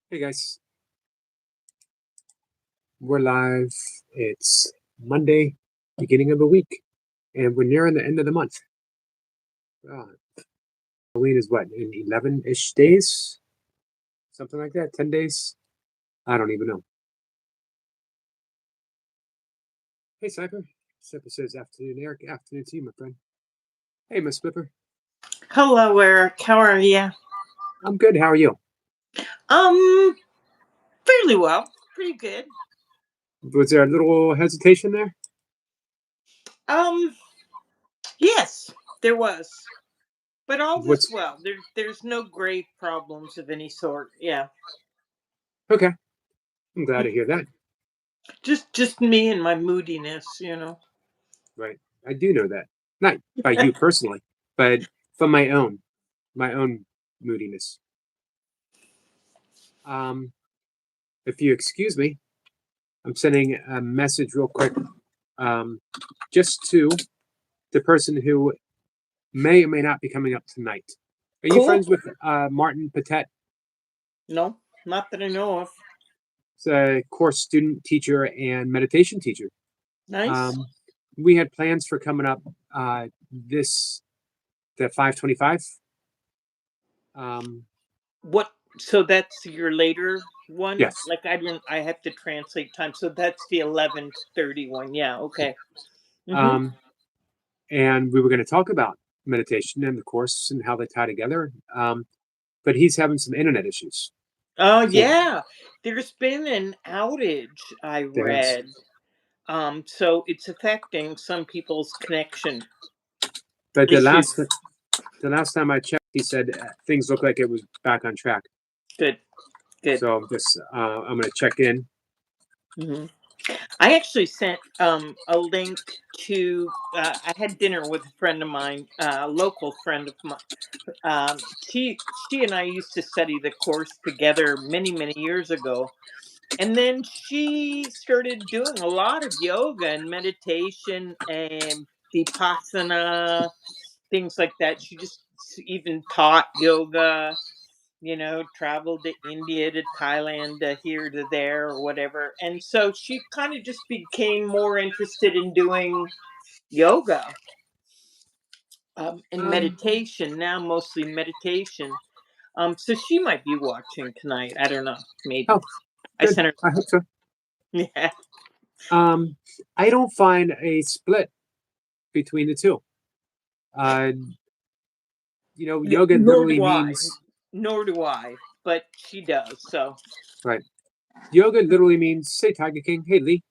Hey guys, we're live. It's Monday, beginning of the week, and we're nearing the end of the month. Halloween is what, in 11-ish days? Something like that, 10 days? I don't even know. Hey, Cypher. Cypher says afternoon, Eric. Afternoon to you, my friend. Hey, Ms.Blipper. Hello, Eric. How are you? I'm good. How are you? Um, Fairly well. Pretty good. Was there a little hesitation there? Um, yes, there was, but all was What's well. There's no grave problems of any sort. Yeah, okay? I'm glad to hear that. just me and my moodiness. Right. I do know that. Not by you personally, but from my own moodiness. Um, if you excuse me, I'm sending a message real quick, um, just to the person who may or may not be coming up tonight. Are you Cool. friends with Martin Patet? No, not that I know of. He's a course student, teacher, and meditation teacher. Nice. Um, we had plans for coming up this the 525. Um, What? So that's your later one. yes. Like I didn't. I have to translate time. So that's the 11:31. Yeah. Okay. Mm-hmm. Um, and we were going to talk about meditation and the course and how they tie together. But he's having some internet issues. Oh So yeah. There's been an outage. I there is. read. So it's affecting some people's connection But the issues. last time I checked, he said things look like it was back on track. Good, good. So I'm gonna check in. hmm I actually sent a link to. I had dinner with a friend of mine, a local friend of mine. She and I used to study the course together many years ago, and then she started doing a lot of yoga and meditation and vipassana, things like that. She just even taught yoga, traveled to India, to Thailand, to here, to there, or whatever. And so she kind of just became more interested in doing yoga and Um, meditation, now mostly meditation. So she might be watching tonight. I don't know. Maybe. oh, I good. sent her. I hope so. Yeah. Um, I don't find a split between the two. Uh, yoga Nor literally do I. means Nor do I. But she does. So. right. Yoga literally means say Tiger King. Hey Lee.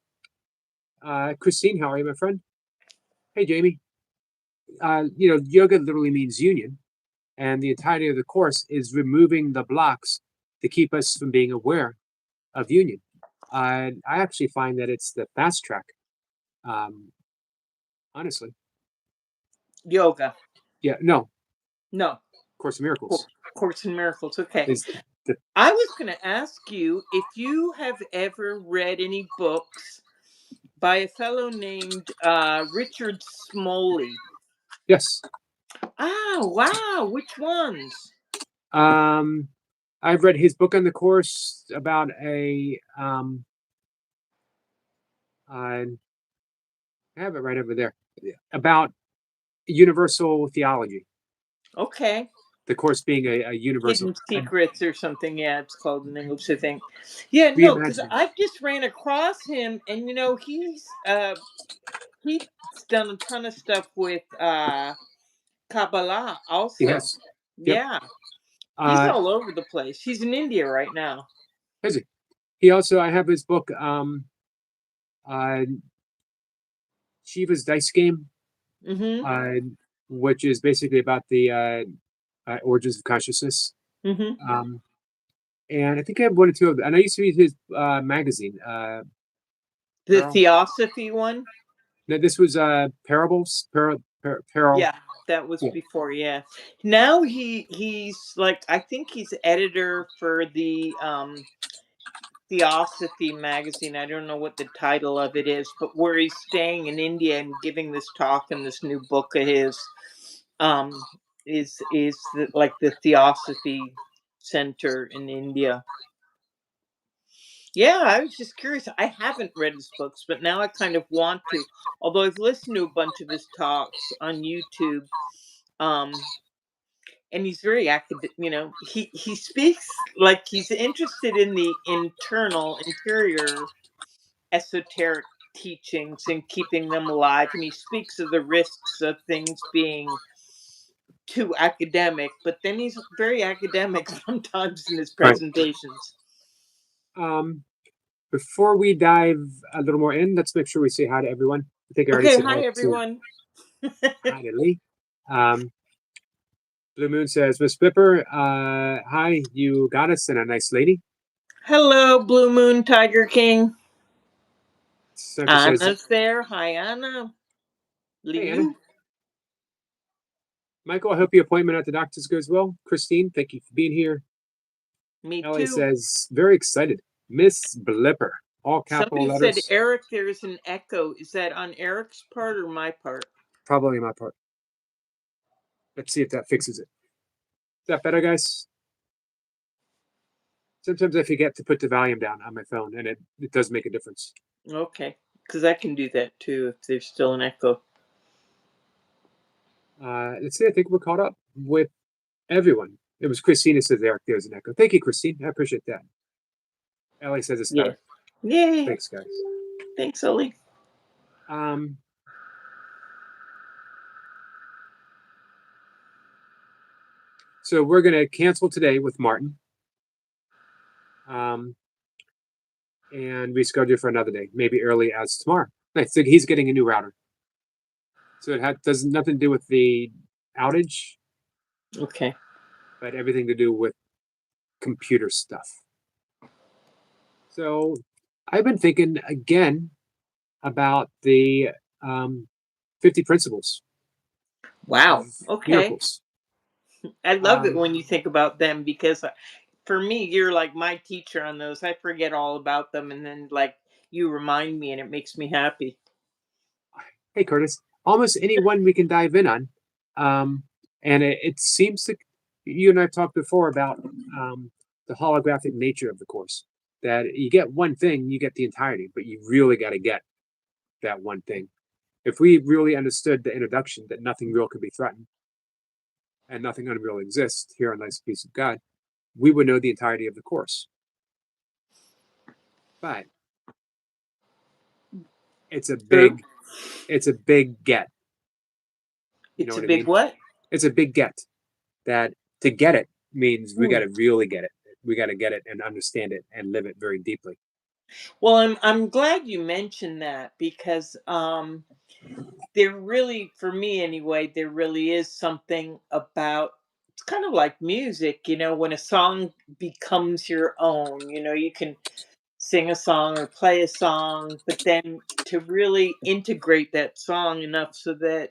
Christine, how are you, my friend? Hey Jamie. Yoga literally means union, and the entirety of the course is removing the blocks to keep us from being aware of union. I actually find that it's the fast track. Um, honestly, Yoga. yeah, no, No. Course of Miracles Course in Miracles. Okay. is the I was going to ask you if you have ever read any books by a fellow named Richard Smalley. yes. Ah, wow. Which ones? Um, I've read his book on the course about I have it right over there about universal theology. Okay. The course being a universal Hidden Secrets or something. Yeah, it's called in English, I think. Yeah, no, because reimagining. I've just ran across him, and he's done a ton of stuff with Kabbalah also. Yes. Yep. Yeah, he's Uh, all over the place. He's in India right now. is he? He also I have his book uh Shiva's Dice Game, Mm-hmm. uh which is basically about the origins of consciousness. Mm-hmm. Um, and I think I have one or two of them. And I used to read his magazine. The Theosophy one. No, this was Parables. Parable. Yeah, that was Yeah. before. Yeah, now he's like, I think he's editor for the Theosophy magazine. I don't know what the title of it is, but where he's staying in India and giving this talk in this new book of his, um, is like the Theosophy Center in India. Yeah, I was just curious. I haven't read his books, but now I kind of want to. Although I've listened to a bunch of his talks on YouTube, um, and he's very academic. He speaks like he's interested in the interior esoteric teachings and keeping them alive. And he speaks of the risks of things being too academic, but then he's very academic sometimes in his Right. presentations. Um, Before we dive a little more in, let's make sure we say hi to everyone. I think I already Okay, said hi hi to everyone. Lee. Blue Moon says, Miss Blipper, hi, you got us and a nice lady. Hello, Blue Moon Tiger King. Sandra says, Anna's there. Hi, Anna. hey, Anna. Liu. Michael, I hope your appointment at the doctor's goes well. Christine, thank you for being here. Me Ellie too. says, very excited. Miss Blipper, all capital Somebody said, letters. Eric, there's an echo. Is that on Eric's part or my part? Probably my part. Let's see if that fixes it. Is that better, guys? Sometimes I forget to put the volume down on my phone, and it does make a difference. Okay, because I can do that too if there's still an echo. Let's see. I think we're caught up with everyone. It was Christina says, Eric, there's an echo. Thank you, Christine. I appreciate that. Ellie says it's Yeah. better. Yay. Thanks, guys. Thanks, Oli. Um, so we're going to cancel today with Martin and reschedule for another day, maybe early as tomorrow. Nice. So he's getting a new router. So it does nothing to do with the outage, Okay. but everything to do with computer stuff. So I've been thinking again about the 50 principles of Wow. Okay. miracles. I love it Um, when you think about them because for me, you're like my teacher on those. I forget all about them and then like you remind me and it makes me happy. hey, Curtis, almost any one we can dive in on. And it seems to, you and I have talked before about the holographic nature of the course, that you get one thing, you get the entirety, but you really got to get that one thing. If we really understood the introduction that nothing real can be threatened and nothing unreal exists here on this piece of God, we would know the entirety of the course. But it's a True. big get. You know It's a what I big mean? what? It's a big get. That to get it means we got Hmm. to really get it. We got to get it and understand it and live it very deeply. Well, I'm glad you mentioned that because there really, for me anyway, there really is something about it's kind of like music, when a song becomes your own, you can sing a song or play a song, but then to really integrate that song enough so that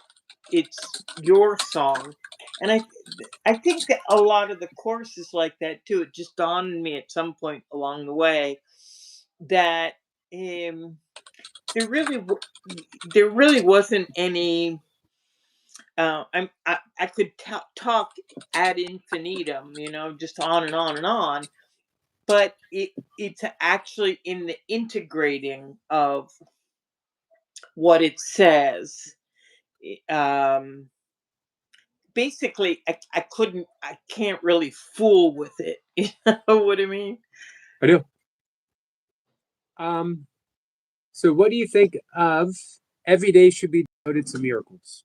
it's your song. And I think that a lot of the course is like that too. It just dawned on me at some point along the way that um, there really there really wasn't any. I could talk ad infinitum, just on and on and on, but it's actually in the integrating of what it says. Um, Basically, I can't really fool with it. You know what I mean? I do. Um, so, what do you think of every day should be devoted to miracles?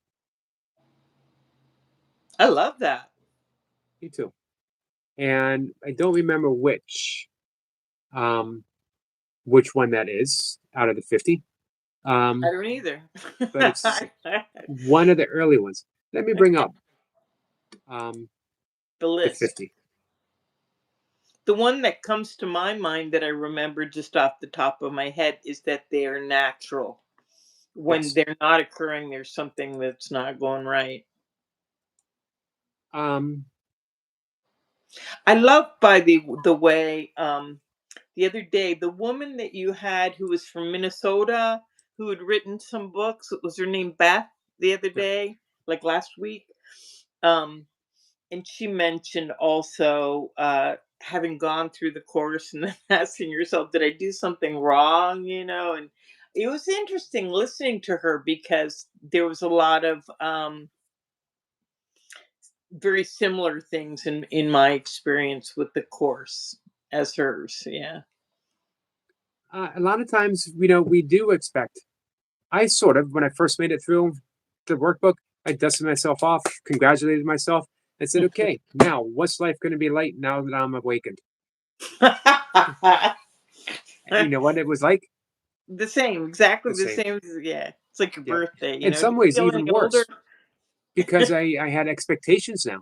I love that. Me too. And I don't remember um, which one that is out of the 50. I Um, don't either. but it's one of the early ones. Let me bring up um, The the list. 50. The one that comes to my mind that I remember just off the top of my head is that they are natural. When Yes. they're not occurring, there's something that's not going right. Um, I love, by the way, the other day the woman that you had who was from Minnesota who had written some books. What was her name? Beth. The other yeah. day, like last week, um, and she mentioned also having gone through the course and then asking yourself, did I do something wrong? And it was interesting listening to her because there was a lot of very similar things in my experience with the course as hers. Yeah. A lot of times, we do expect. I sort of, when I first made it through the workbook, I dusted myself off, congratulated myself, and said, okay, now what's life going to be like now that I'm awakened? And you know what it was like? The same, exactly The the same. same. Yeah, it's like your Yep. birthday. In You some ways, feel any even older? worse because I had expectations now.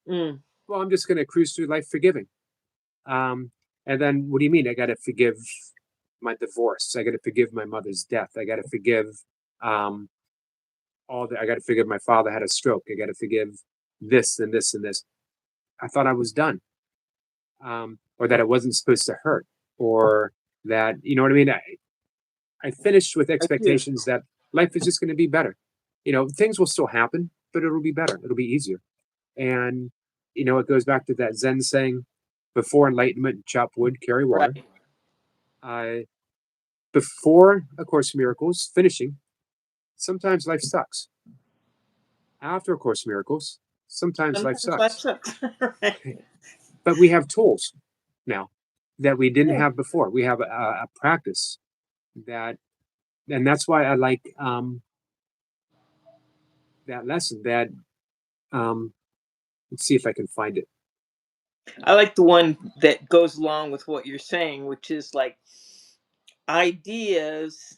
Mm, Well, I'm just going to cruise through life forgiving. Um, and then what do you mean? I got to forgive my divorce. I got to forgive my mother's death. I got to forgive um, I got to forgive my father had a stroke. I got to forgive this and this and this. I thought I was done, or that it wasn't supposed to hurt, or that you know what I mean. I finished with I do. expectations that life is just going to be better. Things will still happen, but it'll be better. It'll be easier. And it goes back to that Zen saying, "Before enlightenment, chop wood, carry water." Right. Uh, Before A Course in Miracles, finishing, sometimes life sucks. After A Course in Miracles, sometimes life Sometimes life sucks. sucks. Right. But we have tools now that we didn't Yeah. have before. We have a practice that, and that's why I like that lesson. That um, let's see if I can find it. I like the one that goes along with what you're saying, which is like ideas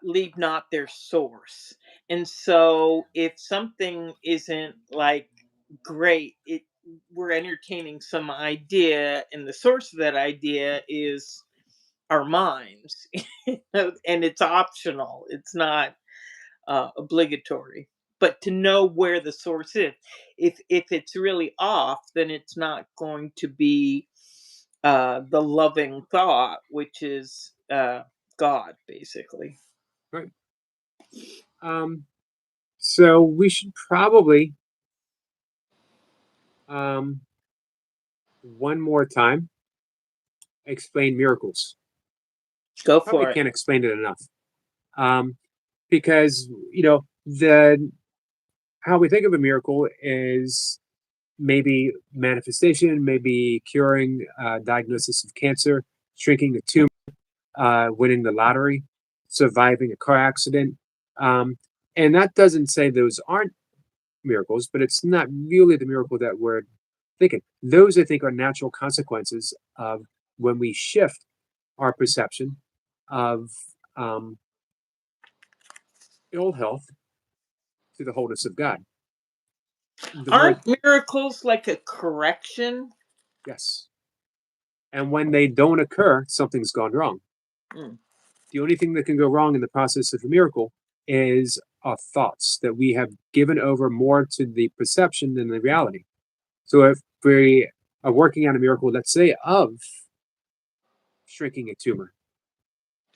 leave not their source. And so if something isn't like great, we're entertaining some idea, and the source of that idea is our minds. And it's optional. It's not obligatory. But to know where the source is, if it's really off, then it's not going to be the loving thought, which is God, basically. Right. Um, so we should probably um, one more time explain miracles. Go Probably for it. can't explain it enough. Um, because the how we think of a miracle is maybe manifestation, maybe curing diagnosis of cancer, shrinking a tumor, winning the lottery, surviving a car accident. Um, and that doesn't say those aren't miracles, but it's not really the miracle that we're thinking. Those, I think, are natural consequences of when we shift our perception of um, ill health to the wholeness of God. The word, Aren't miracles like a correction? yes. And when they don't occur, something's gone wrong. Mm. The only thing that can go wrong in the process of a miracle is our thoughts, that we have given over more to the perception than the reality. So if we are working on a miracle, let's say, of shrinking a tumor,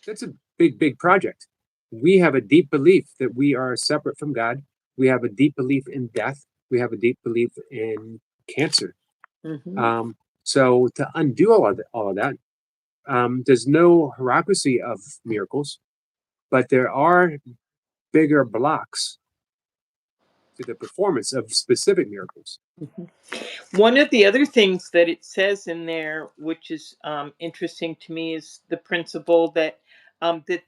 that's a big, big project. We have a deep belief that we are separate from God. We have a deep belief in death. We have a deep belief in cancer. Hmm. Um, so to undo all of that, there's no hierarchy of miracles, but there are bigger blocks to the performance of specific miracles. One of the other things that it says in there, which is interesting to me, is the principle that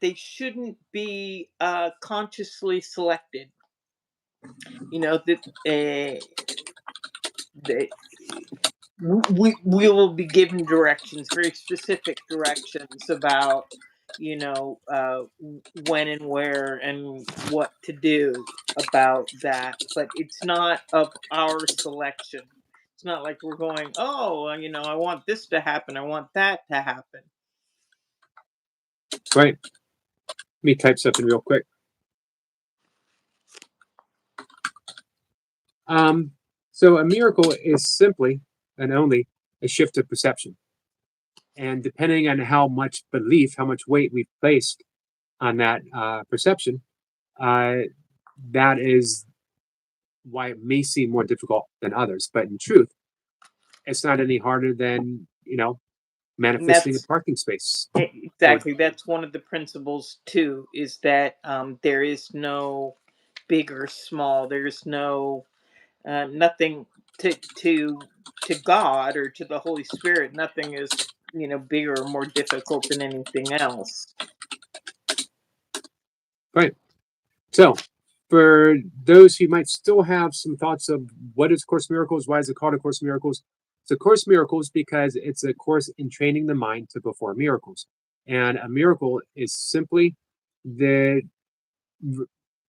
they shouldn't be consciously selected. That they, we will be given directions, very specific directions about when and where and what to do about that, but it's not of our selection. It's not like we're going, oh, I want this to happen, I want that to happen. Right. Let me type something real quick. Um, so a miracle is simply and only a shift of perception. And depending on how much belief, how much weight we've placed on that perception, uh, that is why it may seem more difficult than others. But in truth, it's not any harder than, And manifesting a that's parking space. Or exactly, that's one of the principles too, is that there is no big or small. There's no nothing to God or to the Holy Spirit. Nothing is bigger or more difficult than anything else. right. So, for those who might still have some thoughts of what is Course in Miracles, why is it called A Course in Miracles? It's a Course in Miracles because it's a course in training the mind to perform miracles. And a miracle is simply the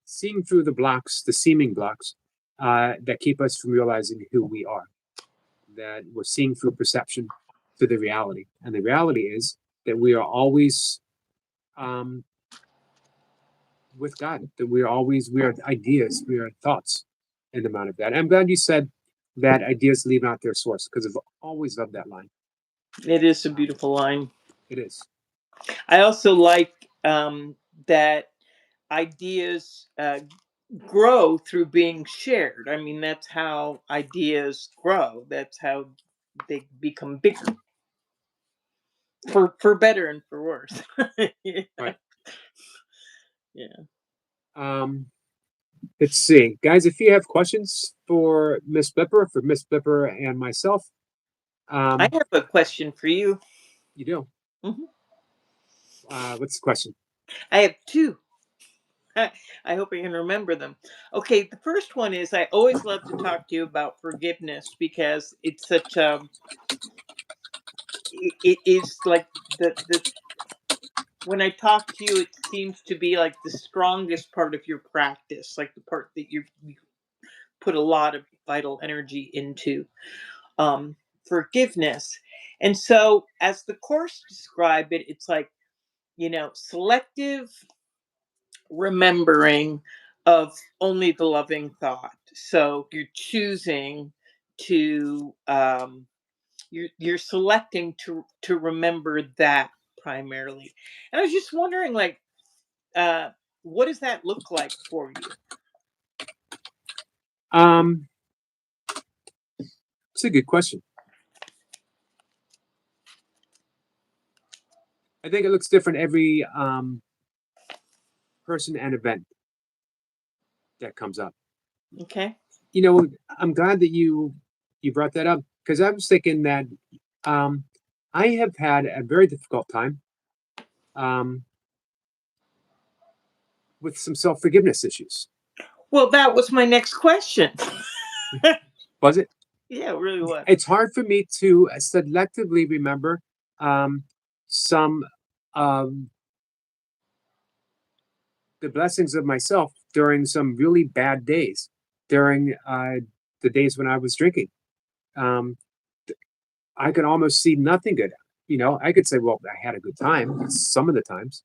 seeing through the blocks, the seeming blocks, that keep us from realizing who we are. That we're seeing through perception to the reality. And the reality is that we are always um, with God, that we are ideas, we are thoughts in the amount of that. I'm glad you said that ideas leave out their source because I've always loved that line. It is a Um, beautiful line. it is. I also like that ideas grow through being shared. I mean, that's how ideas grow. That's how they become bigger, for better and for worse. Yeah. Right. Yeah. Um, let's see. Guys, if you have questions for Miss Blipper and myself, I um, have a question for you. you do. Mhm. What's the question? I have two. I hope I can remember them. Okay, the first one is, I always love to talk to you about forgiveness because it's such it is like the when I talk to you, it seems to be like the strongest part of your practice, like the part that you put a lot of vital energy into, um, forgiveness. And so, as the course described it, it's like, selective remembering of only the loving thought. So you're choosing to you're selecting to remember that primarily. And I was just wondering, like, uh what does that look like for you? Um, it's a good question. I think it looks different every person and event that comes up. Okay. I'm glad that you brought that up because I was thinking that um, I have had a very difficult time um, with some self forgiveness issues. Well, that was my next question. Was it? Yeah, it really was. It's hard for me to selectively remember um, some of the blessings of myself during some really bad days, during the days when I was drinking. Um, I could almost see nothing good. I could say, well, I had a good time some of the times,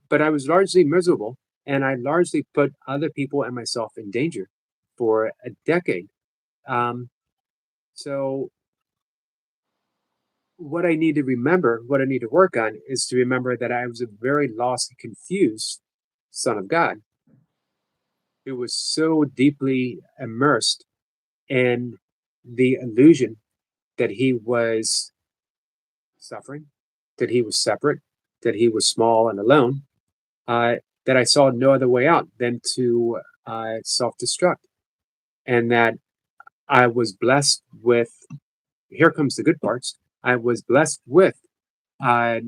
but I was largely miserable, and I largely put other people and myself in danger for a decade. Um, so, what I need to remember, what I need to work on, is to remember that I was a very lost and confused son of God who was so deeply immersed in the illusion that he was suffering, that he was separate, that he was small and alone, uh, that I saw no other way out than to self destruct. And that I was blessed with, here comes the good parts, I was blessed with uh,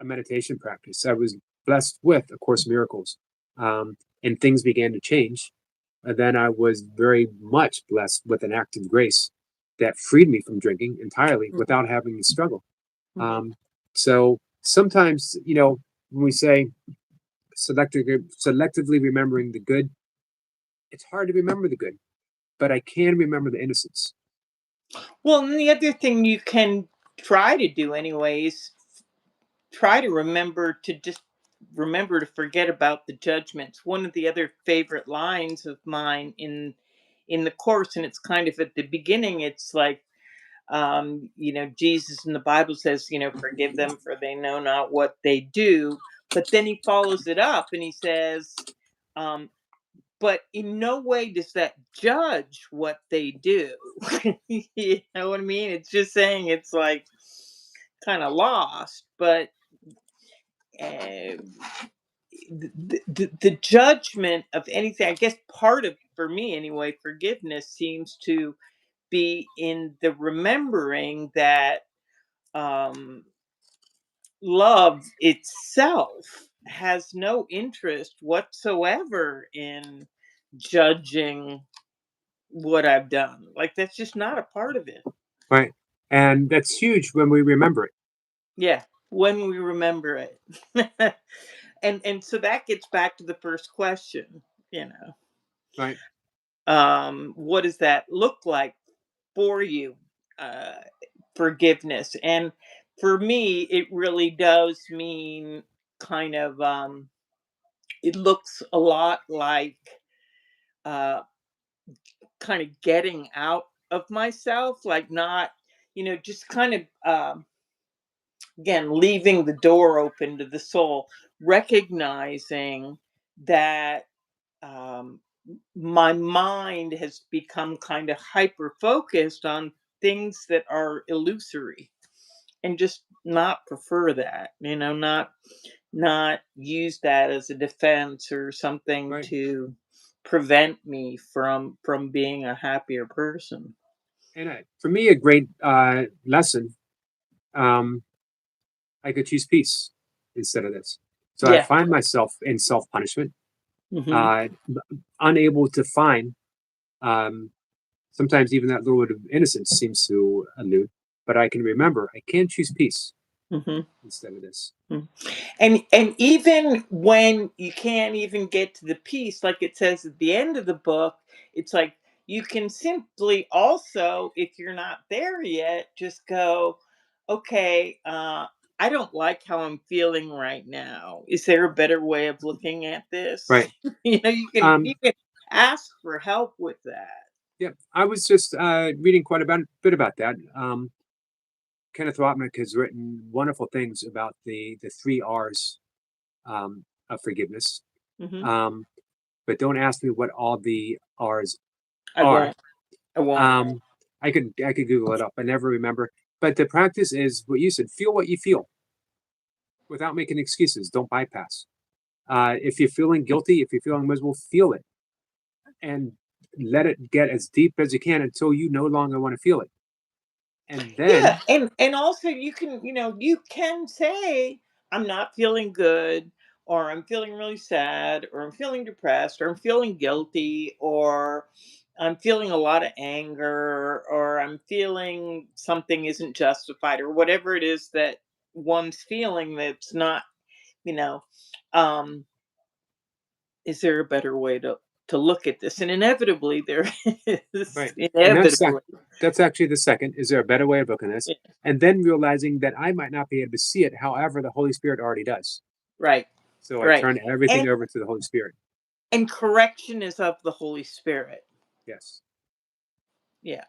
a meditation practice. I was blessed with A Course in Miracles. And things began to change. And then I was very much blessed with an act of grace that freed me from drinking entirely Mhm, without having to struggle. mhm. Um, so sometimes, when we say selectively remembering the good, it's hard to remember the good, but I can remember the innocence. Well, and the other thing you can try to do anyways, try to remember to forget about the judgments. One of the other favorite lines of mine in the course, and it's kind of at the beginning, it's like, Jesus in the Bible says, forgive them for they know not what they do. But then he follows it up and he says, um, but in no way does that judge what they do. You know what I mean? It's just saying it's like kind of lost, but uh, the judgment of anything, I guess part of, for me anyway, forgiveness seems to be in the remembering that um, love itself has no interest whatsoever in judging what I've done. Like that's just not a part of it. Right. And that's huge when we remember it. Yeah, when we remember it. And so that gets back to the first question, you know. Right. What does that look like for you? Uh Forgiveness. And for me, it really does mean kind of it looks a lot like uh kind of getting out of myself, like not, just kind of again leaving the door open to the soul, recognizing that um my mind has become kind of hyper focused on things that are illusory, and just not prefer that, not use that as a defense or something Right. to prevent me from being a happier person. And for me, a great lesson, um, I could choose peace instead of this. So I Yeah. find myself in self punishment, Hmm. uh, unable to find, um, sometimes even that little bit of innocence seems to elude, but I can remember I can choose peace Hmm. instead of this. And even when you can't even get to the piece, like it says at the end of the book, it's like you can simply also, if you're not there yet, just go, okay, I don't like how I'm feeling right now. Is there a better way of looking at this? Right. You Um, can ask for help with that. yeah. I was just reading quite a bit about that. Kenneth Wapnick has written wonderful things about the three R's, of forgiveness. Hmm. Um, but don't ask me what all the R's I are. won't. I won't. Um, I could Google it up. I never remember. But the practice is what you said: feel what you feel without making excuses. Don't bypass. If you're feeling guilty, if you're feeling miserable, feel it and let it get as deep as you can until you no longer want to feel it. And Yeah, then, and also you can say I'm not feeling good, or I'm feeling really sad, or I'm feeling depressed, or I'm feeling guilty, or I'm feeling a lot of anger, or I'm feeling something isn't justified, or whatever it is that one's feeling that's not, you know, um is there a better way to look at this? And inevitably there is, right, and inevitably. that's actually the second. Is there a better way of looking at this? Yeah, And then realizing that I might not be able to see it, however, the Holy Spirit already does. right. So I Right. turn everything And over to the Holy Spirit. And correction is of the Holy Spirit. Yes. Yeah,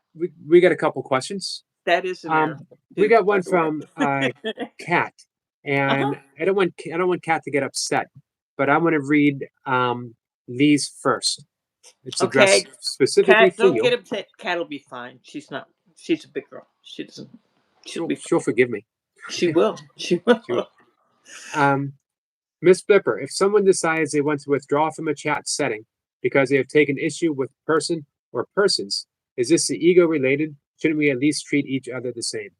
We got a couple questions. that is an error Um, we too, got by one the way. from Kat, Uh-huh. and I don't want Kat to get upset, but I want to read Lee's first. It's Okay, addressed specifically Cat, for don't you. get upset. Cat will be fine. She's not. She's a big girl. She doesn't. She'll She'll be she'll fine. forgive me. She will. She She will. will. Um, Ms. Blipper, if someone decides they want to withdraw from a chat setting because they have taken issue with person or persons, is this the ego related? Shouldn't we at least treat each other the same?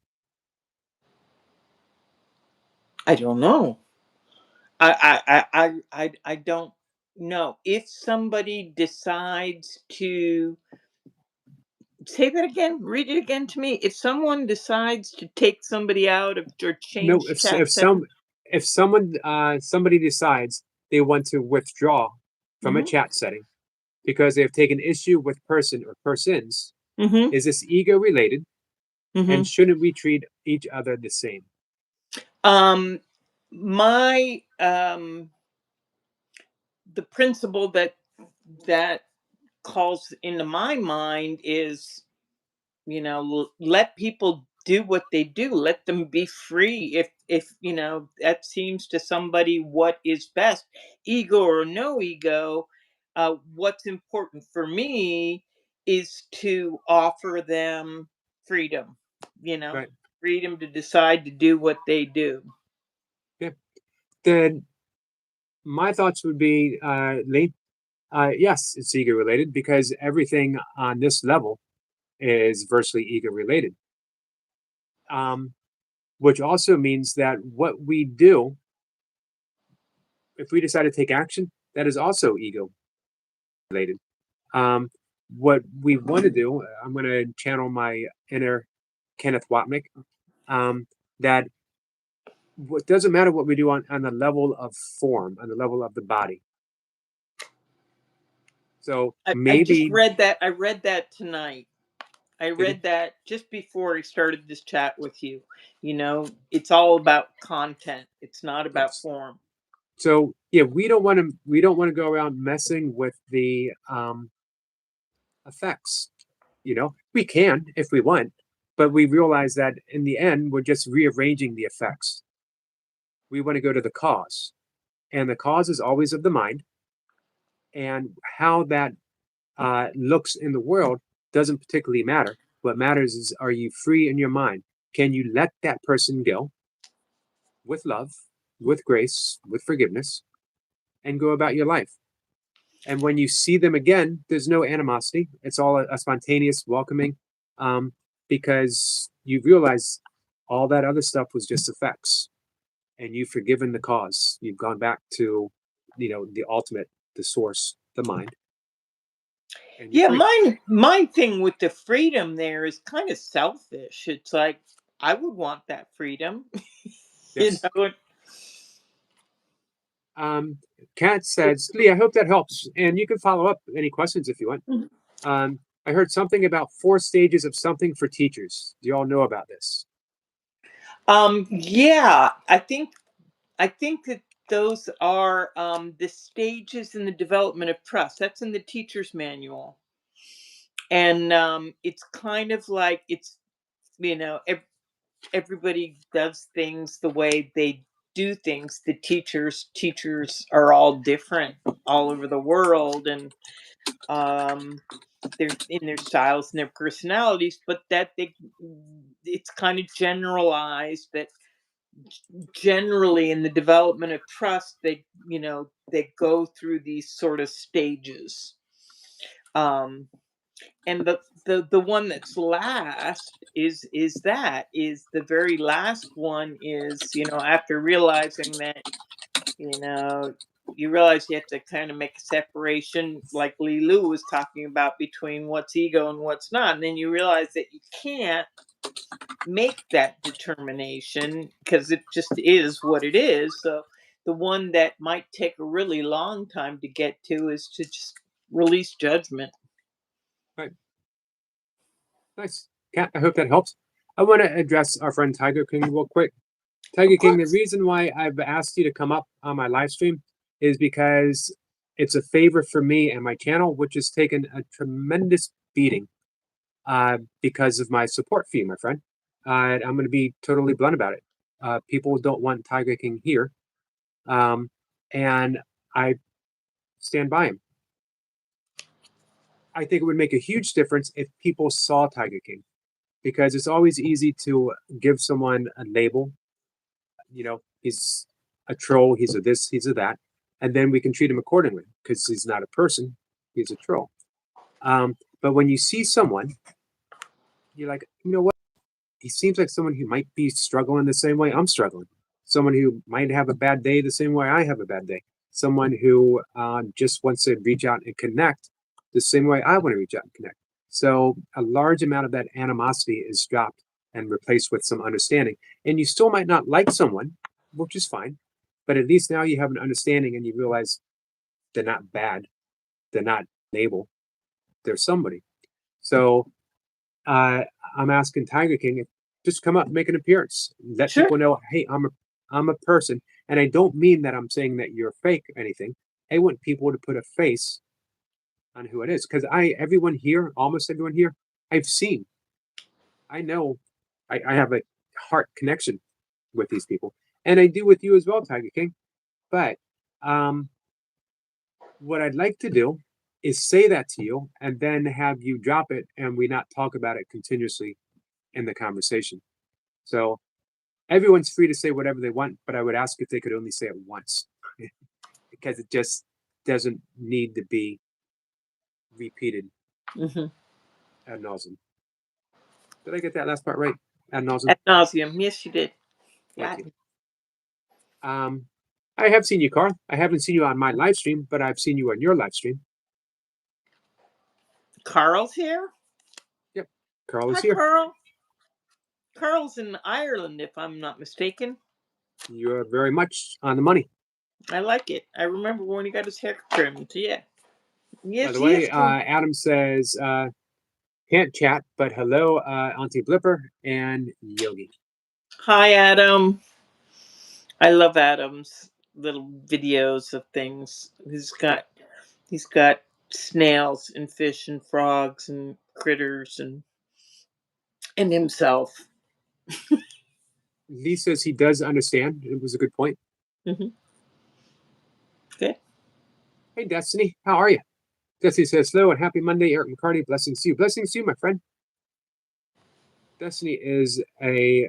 I don't know. I don't know. If somebody decides to say that again, read it again to me. If someone decides to take somebody out of or No, change chat setting. if somebody decides they want to withdraw from a Mm-hmm. chat setting because they have taken issue with person or persons, Mm-hmm. is this ego related? And Mm-hmm. shouldn't we treat each other the same? Um, my the principle that calls into my mind is, let people do what they do. Let them be free. If that seems to somebody what is best, ego or no ego. what's important for me is to offer them freedom, you know, Right. freedom to decide to do what they do. Yeah. Then my thoughts would be, Lee, yes, it's ego related because everything on this level is virtually ego related. Um, which also means that what we do, if we decide to take action, that is also ego related. Um, what we want to do, I'm going to channel my inner Kenneth Wapnick, that what doesn't matter what we do on the level of form, on the level of the body. So I just maybe, read that. I read that tonight. I did you? read that just before I started this chat with you. You know, it's all about content. It's not about Yes. form. So yeah, we don't want to go around messing with the effects. We can if we want, but we realize that in the end, we're just rearranging the effects. We want to go to the cause, and the cause is always of the mind, and how that looks in the world doesn't particularly matter. What matters is, are you free in your mind? Can you let that person go with love, with grace, with forgiveness, and go about your life? And when you see them again, there's no animosity. It's all a spontaneous welcoming, um, because you realize all that other stuff was just effects, and you've forgiven the cause. You've gone back to, the ultimate, the source, the mind, and you're Yeah, free. my thing with the freedom there is kind of selfish. It's like I would want that freedom, you Yes. know. Um, Kat says, Lee, I hope that helps. And you can follow up any questions if you want. I heard something about 4 stages of something for teachers. Do you all know about this? Yeah, I think that those are the stages in the development of trust. That's in the teacher's manual, and it's kind of like it's you know everybody does things the way they do things. The teachers are all different all over the world, and um their in their styles and their personalities, but that they it's kind of generalized that generally in the development of trust they go through these sort of stages. um and the one that's last is the very last one is after realizing that you know you realize you have to kind of make a separation like Lee Lu was talking about between what's ego and what's not, and then you realize that you can't make that determination because it just is what it is. So the one that might take a really long time to get to is to just release judgment. Right. Nice. Kat, I hope that helps. I want to address our friend Tiger King real quick. Of Tiger King, the course. reason why I've asked you to come up on my live stream is because it's a favor for me and my channel, which has taken a tremendous beating because of my support fee, my friend. I'm going to be totally blunt about it. People don't want Tiger King here, um, and I stand by him. I think it would make a huge difference if people saw Tiger King, because it's always easy to give someone a label. He's a troll, he's a this, he's a that, and then we can treat him accordingly because he's not a person, he's a troll. But when you see someone, you're like, you know what? He seems like someone who might be struggling the same way I'm struggling. Someone who might have a bad day the same way I have a bad day. Someone who just wants to reach out and connect the same way I want to reach out and connect. So a large amount of that animosity is dropped and replaced with some understanding. And you still might not like someone, which is fine, but at least now you have an understanding and you realize they're not bad. They're not label. They're somebody. So uh, I'm asking Tiger King if just come up, make an appearance, let Sure. people know, hey, I'm a person, and I don't mean that I'm saying that you're fake or anything. I want people to put a face on who it is because everyone here, almost everyone here, I've seen, I know, I have a heart connection with these people, and I do with you as well, Tiger King. But um, what I'd like to do is say that to you and then have you drop it and we not talk about it continuously in the conversation. So everyone's free to say whatever they want, but I would ask if they could only say it once because it just doesn't need to be repeated Mm-hmm. ad nauseum. Did I get that last part right? Ad nauseum. Ad nauseum. Yes, you did. Thank Yeah. you. I have seen you, Carl. I haven't seen you on my live stream, but I've seen you on your live stream. Carl's here. Yep, Carl is Hi, here. Carl. Carl's in Ireland, if I'm not mistaken. You're very much on the money. I like it. I remember when he got his hair trimmed. Yeah. By Yes, the he way, is from. Adam says can't chat, but hello, Auntie Blipper and Yogi. Hi, Adam. I love Adam's little videos of things. He's got snails and fish and frogs and critters and himself. Lee says he does understand. It was a good point. Hmm. Good. Hey, Destiny, how are you? Destiny says hello and happy Monday, Eric McCarty. Blessings to you. Blessings to you, my friend. Destiny is a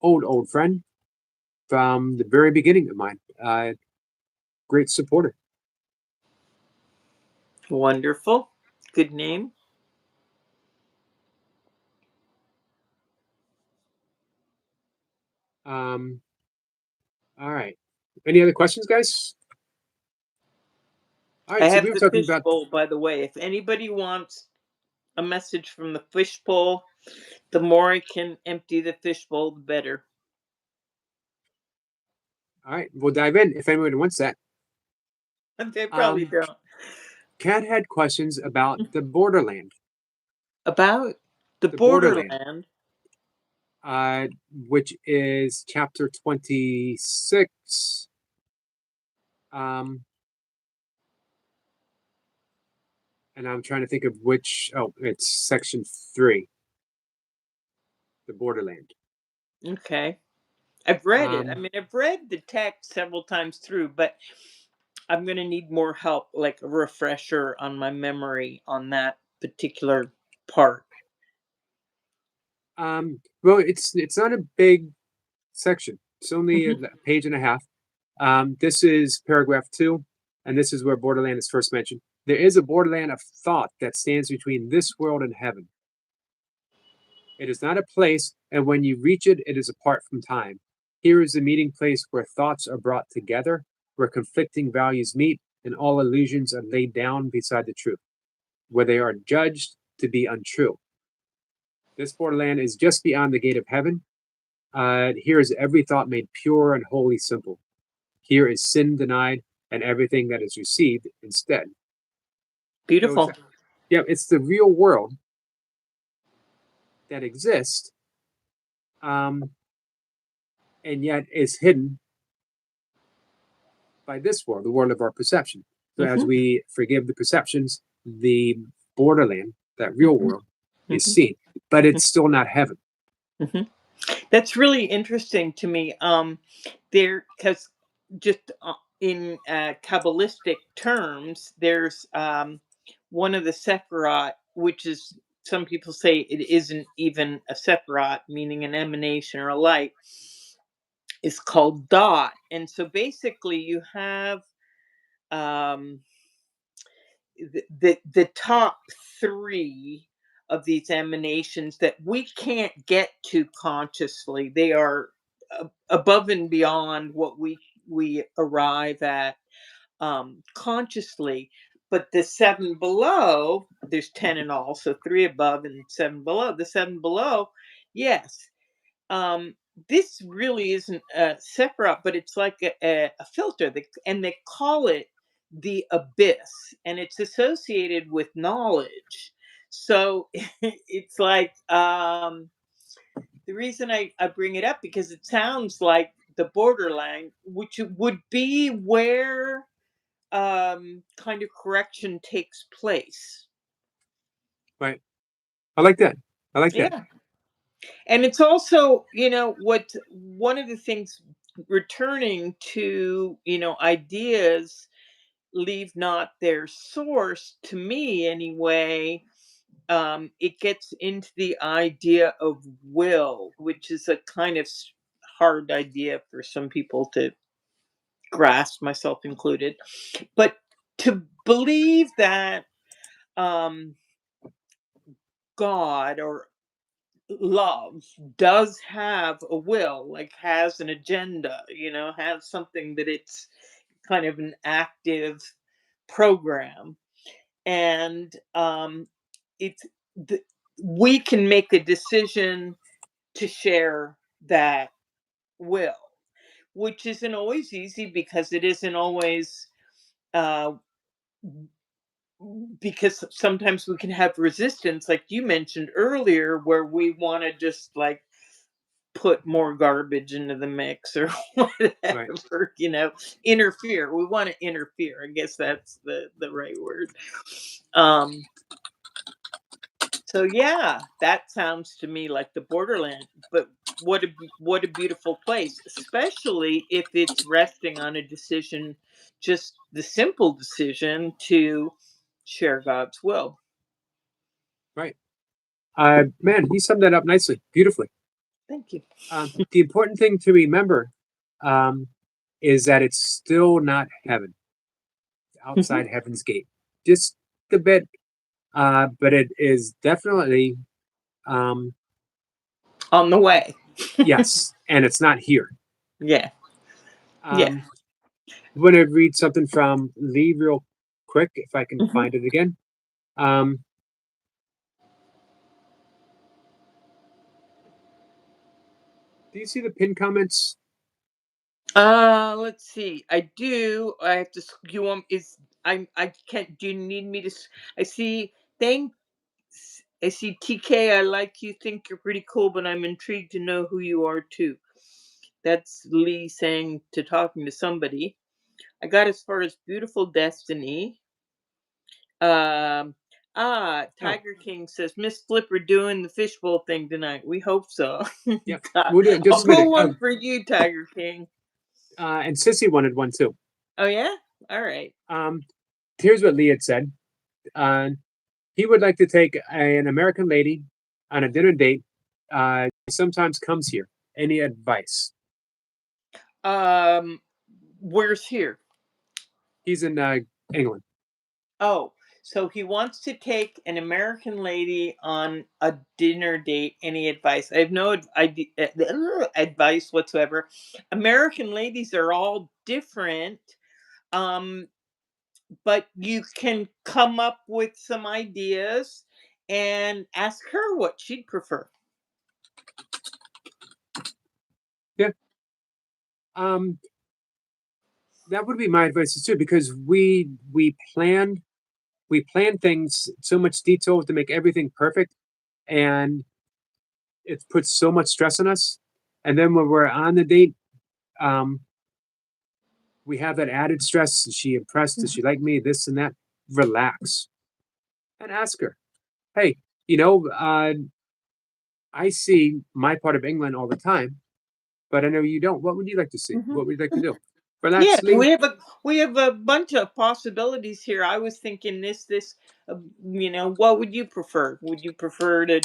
old friend from the very beginning of mine. Great supporter. Wonderful. Good name. All right. Any other questions, guys? All I right, so have we were the talking fish about. bowl, by the way. If anybody wants a message from the fish bowl, the more I can empty the fish bowl, the better. All right, we'll dive in if anyone wants that. They probably don't. Kat had questions about the borderland. About the The borderland, borderland. which is chapter 26. And I'm trying to think of which. Oh, it's section 3, the borderland. Okay. I've read it. I Um, mean, I've read the text several times through, but I'm going to need more help, like a refresher on my memory on that particular part. well, it's not a big section. It's only a Hmm. page and a half. This is paragraph 2, and this is where borderland is first mentioned. There is a borderland of thought that stands between this world and heaven. It is not a place, and when you reach it, it is apart from time. Here is the meeting place where thoughts are brought together, where conflicting values meet, and all illusions are laid down beside the truth, where they are judged to be untrue. This borderland is just beyond the gate of heaven. Here is every thought made pure and wholly simple. Here is sin denied and everything that is received instead. So Beautiful. it's the real world that exists, and yet is hidden by this world, the world of our perception. So as Hmm. we forgive the perceptions, the borderland, that real Hmm. world, is Hmm. seen, but it's still not heaven. Hmm. That's really interesting to me. There, because just in Kabbalistic terms, there's one of the Sephirot, which is some people say it isn't even a Sephirot, meaning an emanation or a light, is called Dot. And so basically, you have um, the top three of these emanations that we can't get to consciously. They are above and beyond what we arrive at consciously. But the seven below, there's 10 in all, so three above and seven below. The seven below, yes, um, this really isn't a Sephiroth, but it's like a filter, and they call it the abyss, and it's associated with knowledge. So it's like the reason I bring it up because it sounds like the borderline, which would be where kind of correction takes place. Right? I like that. I like that. Yeah. And it's also, what one of the things returning to, ideas leave not their source, to me anyway, it gets into the idea of will, which is a kind of hard idea for some people to grasp, myself included. But to believe that um, God or love does have a will, like has an agenda, has something that it's kind of an active program. And it's the, we can make a decision to share that will, which isn't always easy because it isn't always uh, because sometimes we can have resistance, like you mentioned earlier, where we want to just like put more garbage into the mix or Right. whatever, interfere. We want to interfere. I guess that's the right word. Um, so yeah, that sounds to me like the borderland. But what a beautiful place, especially if it's resting on a decision, just the simple decision to share God's will. Right. Man, he summed that up nicely, beautifully. Thank you. The important thing to remember um, is that it's still not heaven, outside heaven's gate. Just a bit, but it is definitely um, On the way. yes, and it's not here. Yeah. Yeah. Um, I want to read something from Lee real quick, if I can Mhm. find it again. Um, do you see the pin comments? Let's see. I do. I have to. You want is I can't. Do you need me to? I see. Thanks. I see. TK. I like you. Think you're pretty cool, but I'm intrigued to know who you are too. That's Lee saying to talking to somebody. I got as far as beautiful destiny. Um. Oh, Tiger King says Ms.Blipper doing the fishbowl thing tonight. We hope so. yeah. We'll do it in just I'll a minute. pull one for you, Tiger King. And Sissy wanted one too. Oh yeah. All right. Um, here's what Lee had said. Uh, he would like to take an American lady on a dinner date. She sometimes comes here. Any advice? Um, where's here? He's in England. Oh, so he wants to take an American lady on a dinner date. Any advice? I have no advice whatsoever. American ladies are all different, um, but you can come up with some ideas and ask her what she'd prefer. Yeah. Um, that would be my advice too, because we plan things so much detail to make everything perfect, and it puts so much stress on us. And then when we're on the date, um, we have that added stress. Is she impressed? Does she like me? This and that. Relax and ask her, hey, you know, I see my part of England all the time, but I know you don't. What would you like to see? Mhm. What would you like to Mhm. do? Yeah, Relax, Lee. we have a bunch of possibilities here. I was thinking this. What would you prefer? Would you prefer to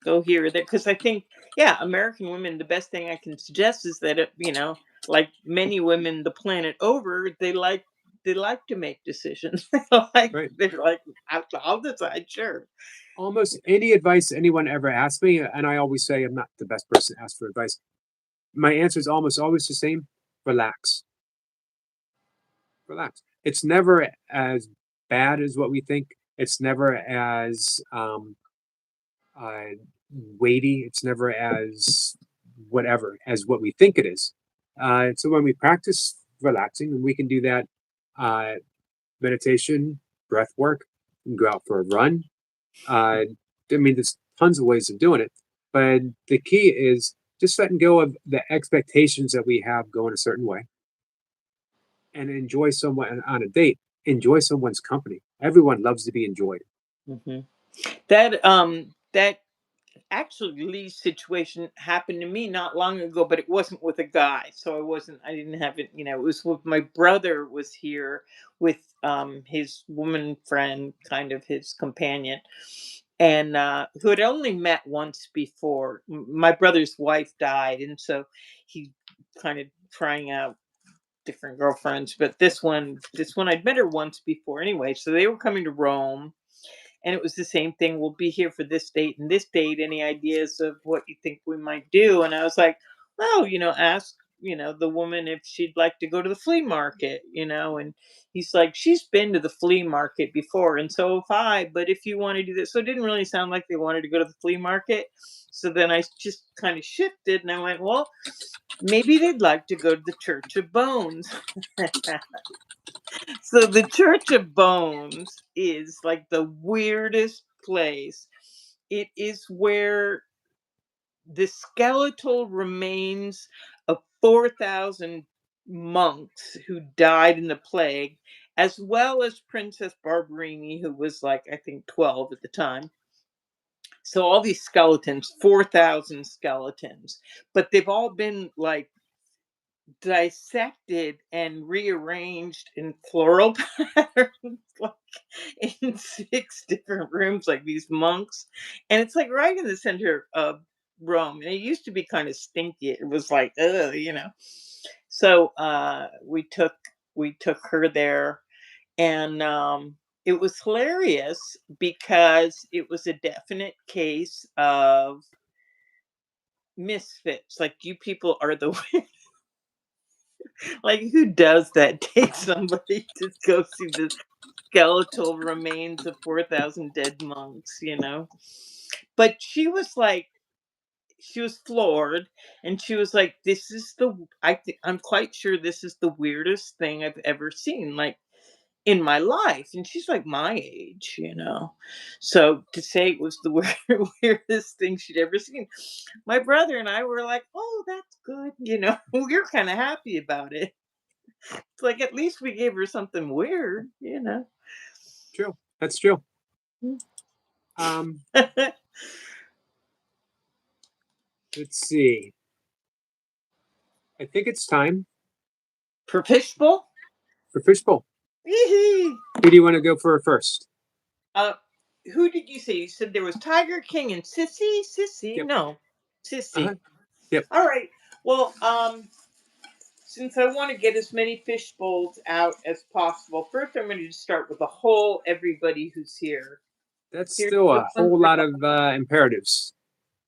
go here or there? Because I think, yeah, American women. The best thing I can suggest is that like many women the planet over, they like to make decisions. Right. They're like, I'll decide. Sure. Almost any advice anyone ever asks me, and I always say I'm not the best person to ask for advice. My answer is almost always the same: relax, relax. It's never as bad as what we think. It's never as uh, weighty. It's never as whatever as what we think it is. So when we practice relaxing, and we can do that, uh, meditation, breath work, you can go out for a run. I mean, there's tons of ways of doing it, but the key is just letting go of the expectations that we have going a certain way, and enjoy someone on a date. Enjoy someone's company. Everyone loves to be enjoyed. Hmm. That actually, Lee's situation happened to me not long ago, but it wasn't with a guy. So I didn't have it, it was with my brother was here with his woman friend, kind of his companion, and who had only met once before. My brother's wife died, and so he kind of trying out different girlfriends, but this one I'd met her once before anyway. So they were coming to Rome, and it was the same thing. We'll be here for this date and this date. Any ideas of what you think we might do? And I was like, well, ask, the woman if she'd like to go to the flea market, and he's like, she's been to the flea market before, and so have I, but if you want to do this. So it didn't really sound like they wanted to go to the flea market. So then I just kind of shifted and I went, well, maybe they'd like to go to the Church of Bones. So the Church of Bones is like the weirdest place. It is where the skeletal remains of 4,000 monks who died in the plague, as well as Princess Barberini, who was like, I think, 12 at the time. So all these skeletons, 4,000 skeletons, but they've all been like dissected and rearranged in floral patterns, like in 6 different rooms, like these monks. And it's like right in the center of Rome. And it used to be kind of stinky. It was like, ugh. So we took her there, and it was hilarious because it was a definite case of misfits. Like, you people are the like, who does that? Take somebody to go see the skeletal remains of 4,000 dead monks. But she was floored, and she was like, "This is I'm quite sure this is the weirdest thing I've ever seen, like, in my life." And she's like my age. So to say it was the weirdest thing she'd ever seen, my brother and I were like, "Oh, that's good." We were kind of happy about it. It's like, at least we gave her something weird. True. That's true. Um, let's see. I think it's time For fishbowl? for fishbowl. Yee-hee. Who do you want to go for first? Uh, who did you say? You said there was Tiger King and Sissy? Sissy? Yep. No. Uh-huh. Sissy. Yep. All right. Well, since I want to get as many fish bowls out as possible, first I'm going to start with the whole everybody who's here. That's Here's still the a ones whole we're lot of imperatives.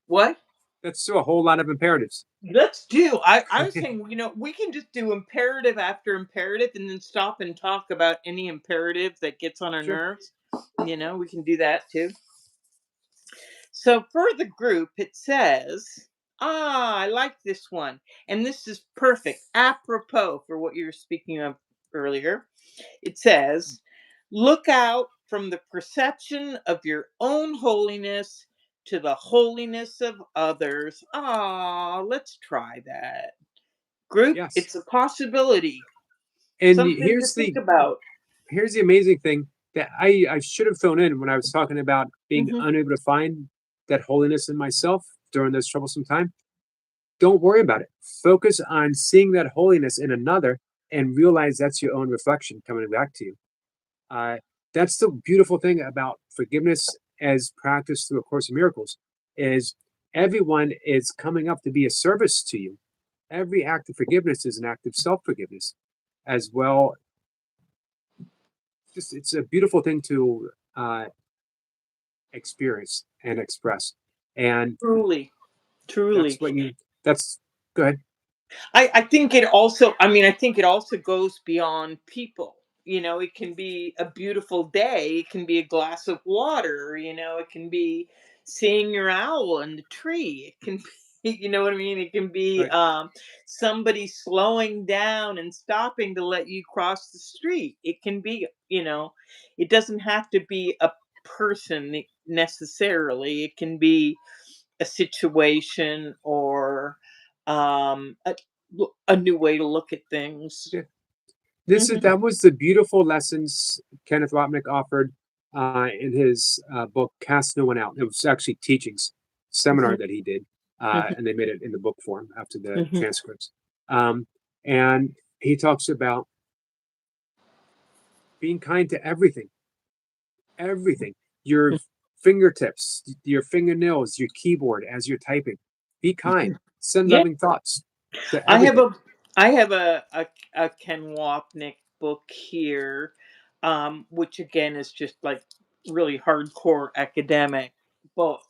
what? That's still a whole lot of imperatives. Let's do. I was saying, we can just do imperative after imperative and then stop and talk about any imperative that gets on our Sure. nerves. We can do that too. So for the group, it says, I like this one. And this is perfect, apropos for what you were speaking of earlier. It says, look out from the perception of your own holiness to the holiness of others. Let's try that. Group, Yes. it's a possibility. And Something to think about. here's the amazing thing that I should have thrown in when I was talking about being Mhm. unable to find that holiness in myself during this troublesome time. Don't worry about it. Focus on seeing that holiness in another and realize that's your own reflection coming back to you. Uh, that's the beautiful thing about forgiveness as practiced through A Course in Miracles is everyone is coming up to be a service to you. Every act of forgiveness is an act of self-forgiveness as well. Just it's a beautiful thing to experience and express. And Truly, that's truly. what you that's go ahead. I think it also, I think it also goes beyond people. It can be a beautiful day, it can be a glass of water, it can be seeing your owl in the tree. It can be, you know what I mean? It can be Right. somebody slowing down and stopping to let you cross the street. It can be, it doesn't have to be a person necessarily. It can be a situation or a new way to look at things. Yeah. That was the beautiful lessons Kenneth Wapnick offered in his book Cast No One Out. It was actually teachings. seminar Mhm. that he did, Mhm. and they made it in the book form after the Mhm. transcripts. And he talks about being kind to everything. Your fingertips, your fingernails, your keyboard as you're typing. Be kind. Send Yeah. loving thoughts to I have everything. a I have a Ken Wapnick book here, which again is just like really hardcore academic book.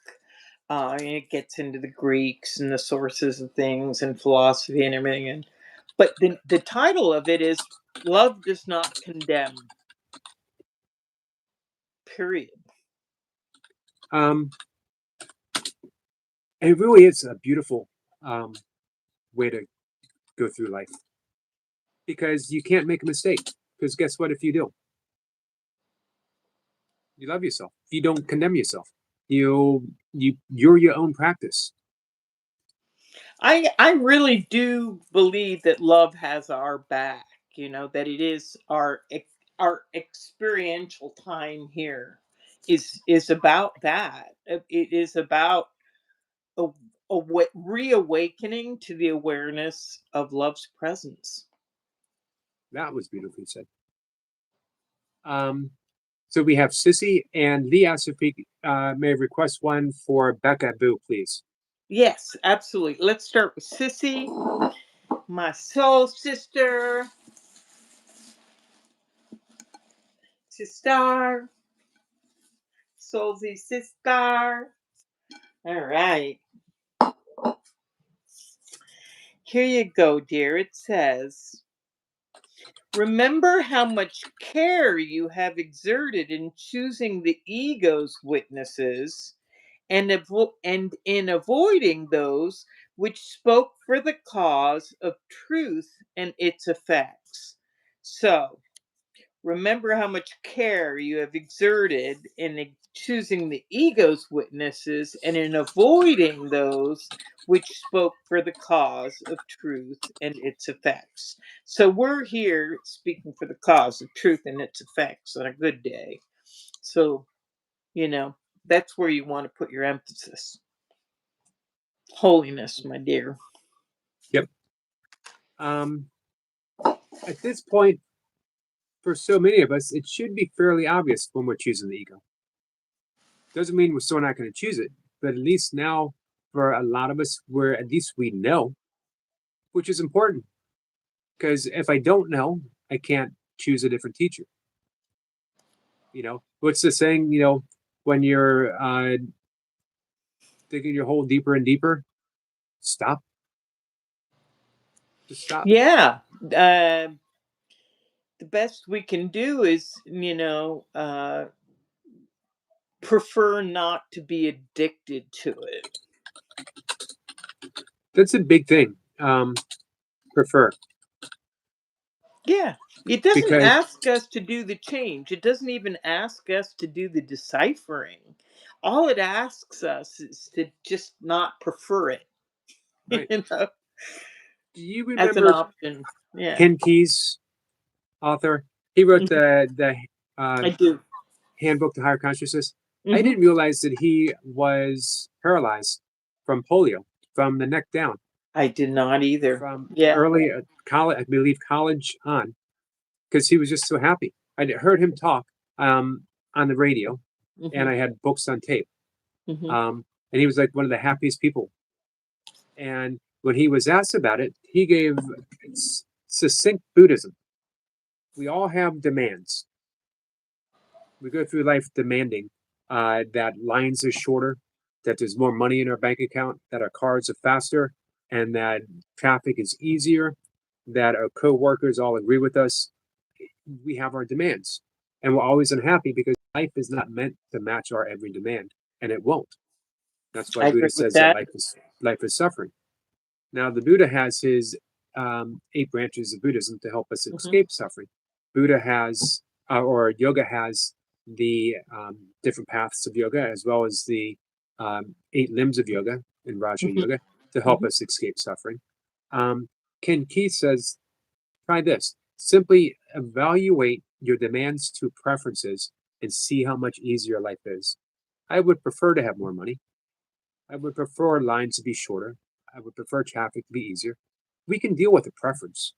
And it gets into the Greeks and the sources of things and philosophy and everything. And but the title of it is "Love Does Not Condemn." Period. Um, and it really is a beautiful um, way to go through life because you can't make a mistake. Because guess what? If you do, you love yourself. You don't condemn yourself. You're your own practice. I really do believe that love has our back. That it is our experiential time here is about that. It is about a, reawakening to the awareness of love's presence. That was beautifully said. Um, so we have Sissy and Lee asked if we may request one for Becca Boo, please. Yes, absolutely. Let's start with Sissy, my soul sister, sister, soulsy sister. All right. Here you go, dear. It says, remember how much care you have exerted in choosing the ego's witnesses and in avoiding those which spoke for the cause of truth and its effects. So, remember how much care you have exerted in choosing the ego's witnesses and in avoiding those which spoke for the cause of truth and its effects. So we're here speaking for the cause of truth and its effects on a good day. So, you know, that's where you want to put your emphasis. Holiness, my dear. Yep. Um, at this point, for so many of us, it should be fairly obvious when we're choosing the ego. Doesn't mean we're still not going to choose it, but at least now, for a lot of us, we're at least we know, which is important. Because if I don't know, I can't choose a different teacher. What's the saying? When you're digging your hole deeper and deeper, stop. Just stop. Yeah. The best we can do is, prefer not to be addicted to it. That's a big thing. Prefer Yeah. It doesn't because ask us to do the change. It doesn't even ask us to do the deciphering. All it asks us is to just not prefer it, right. you know, Do you as an remember option. Yeah. Ken Keyes, author? He wrote Mhm. the I do. Handbook to Higher Consciousness. I Hmm. didn't realize that he was paralyzed from polio from the neck down, I did not either. from Yeah. early college, I believe college on, because he was just so happy. I heard him talk on the radio, and Hmm. I had books on tape. Hmm. And he was like one of the happiest people. And when he was asked about it, he gave succinct Buddhism. We all have demands. We go through life demanding that lines are shorter, that there's more money in our bank account, that our cars are faster, and that traffic is easier, that our coworkers all agree with us. We have our demands, and we're always unhappy because life is not meant to match our every demand, and it won't. That's why I agree Buddha with says that that. life is suffering. Now, the Buddha has his 8 branches of Buddhism to help us Hmm. escape suffering. Buddha has, or yoga has, the different paths of yoga, as well as the 8 limbs of yoga in Raja Hmm. Yoga to help Hmm. us escape suffering. Um, Ken Keith says, try this. Simply evaluate your demands to preferences and see how much easier life is. I would prefer to have more money. I would prefer lines to be shorter. I would prefer traffic to be easier. We can deal with the preference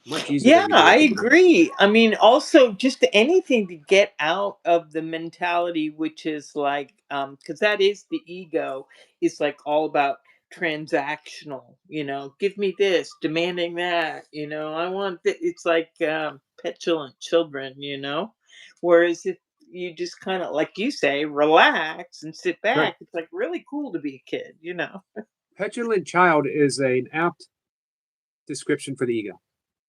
much easier than Yeah, we do I with the demand. agree. I mean, also just anything to get out of the mentality, which is like, because that is the ego, is like all about transactional, give me this, demanding that, I want it's like petulant children. Whereas if you just kind of, like you say, relax and sit Right. back, it's like really cool to be a kid. Petulant child is an apt description for the ego.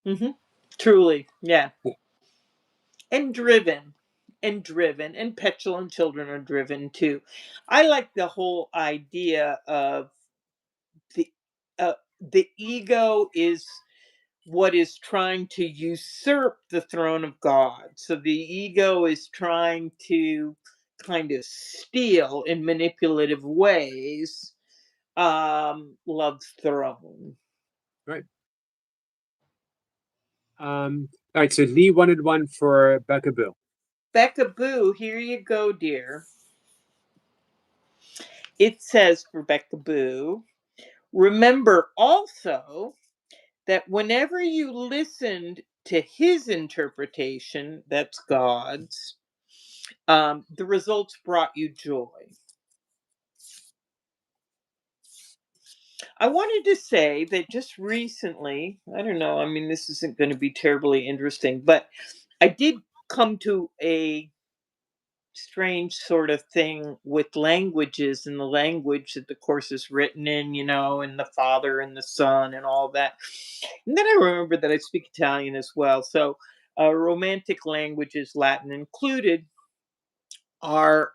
Hmm. Truly, yeah. Yeah. And driven, and petulant children are driven too. I like the whole idea of the the ego is what is trying to usurp the throne of God. So the ego is trying to kind of steal in manipulative ways love's throne. Right. All right. So Lee wanted one for Becca Boo. Becca Boo, here you go, dear. It says for Becca Boo, remember also that whenever you listened to his interpretation, that's God's, the results brought you joy. I wanted to say that just recently, I don't know, I mean, this isn't going to be terribly interesting, but I did come to a strange sort of thing with languages and the language that the course is written in, and the Father and the Son and all that. And then I remember that I speak Italian as well. So, romantic languages, Latin included, are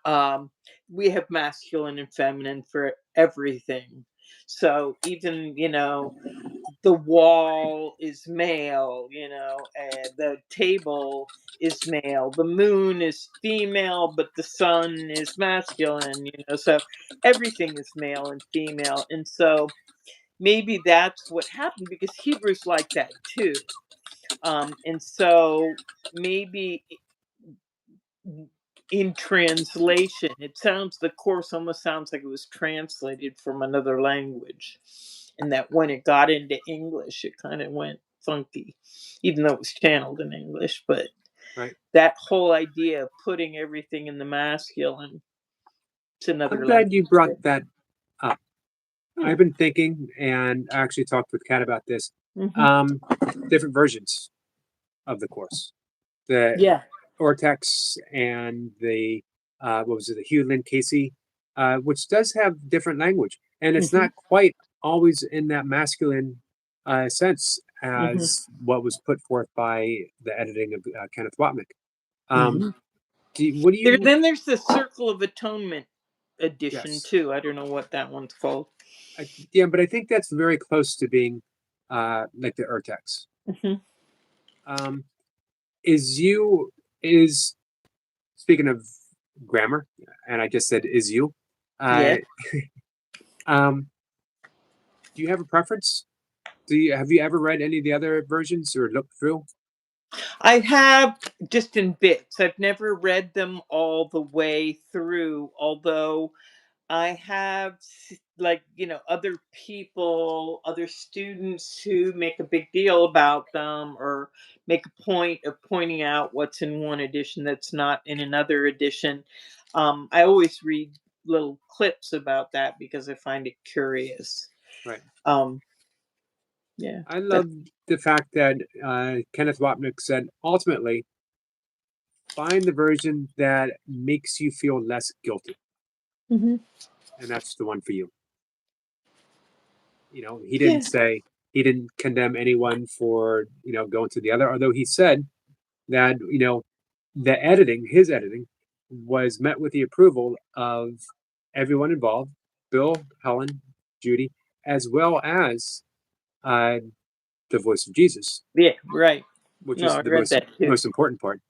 we have masculine and feminine for everything. So even the wall is male, and the table is male. The moon is female, but the sun is masculine. So everything is male and female. And so maybe that's what happened because Hebrews like that too. And so maybe in translation, the course almost sounds like it was translated from another language. And that when it got into English, it kind of went funky, even though it was channeled in English. But Right. that whole idea of putting everything in the masculine, it's I'm another glad you language. brought that up. Hmm. I've been thinking, and I actually talked with Kat about this. Hmm. Um, different versions of the course, the Yeah. Ortex and the what was it, the Hugh Lynn Casey, which does have different language, and it's Hmm. not quite always in that masculine sense Hmm. as what was put forth by the editing of Kenneth Wapnick. Um, Hmm. what do you? Then there's the Circle of Atonement edition Yes, too. I don't know what that one's called. yeah, but I think that's very close to being like the Urtex. Hmm. Um, is you is speaking of grammar, and I just said is you. Uh, Yes. um, do you have a preference? Have you ever read any of the other versions or looked through? I have just in bits. I've never read them all the way through, although I have like, other people, other students who make a big deal about them or make a point of pointing out what's in one edition that's not in another edition. I always read little clips about that because I find it curious. Right. Um, yeah, I that's. love the fact that Kenneth Wapnick said ultimately find the version that makes you feel less guilty, Mhm. and that's the one for you. He didn't Yeah. say he didn't condemn anyone for going to the other, although he said that his editing was met with the approval of everyone involved, Bill, Helen, Judy, as well as uh, the voice of Jesus, Yeah, right. which No, is I the read most that too. most important part.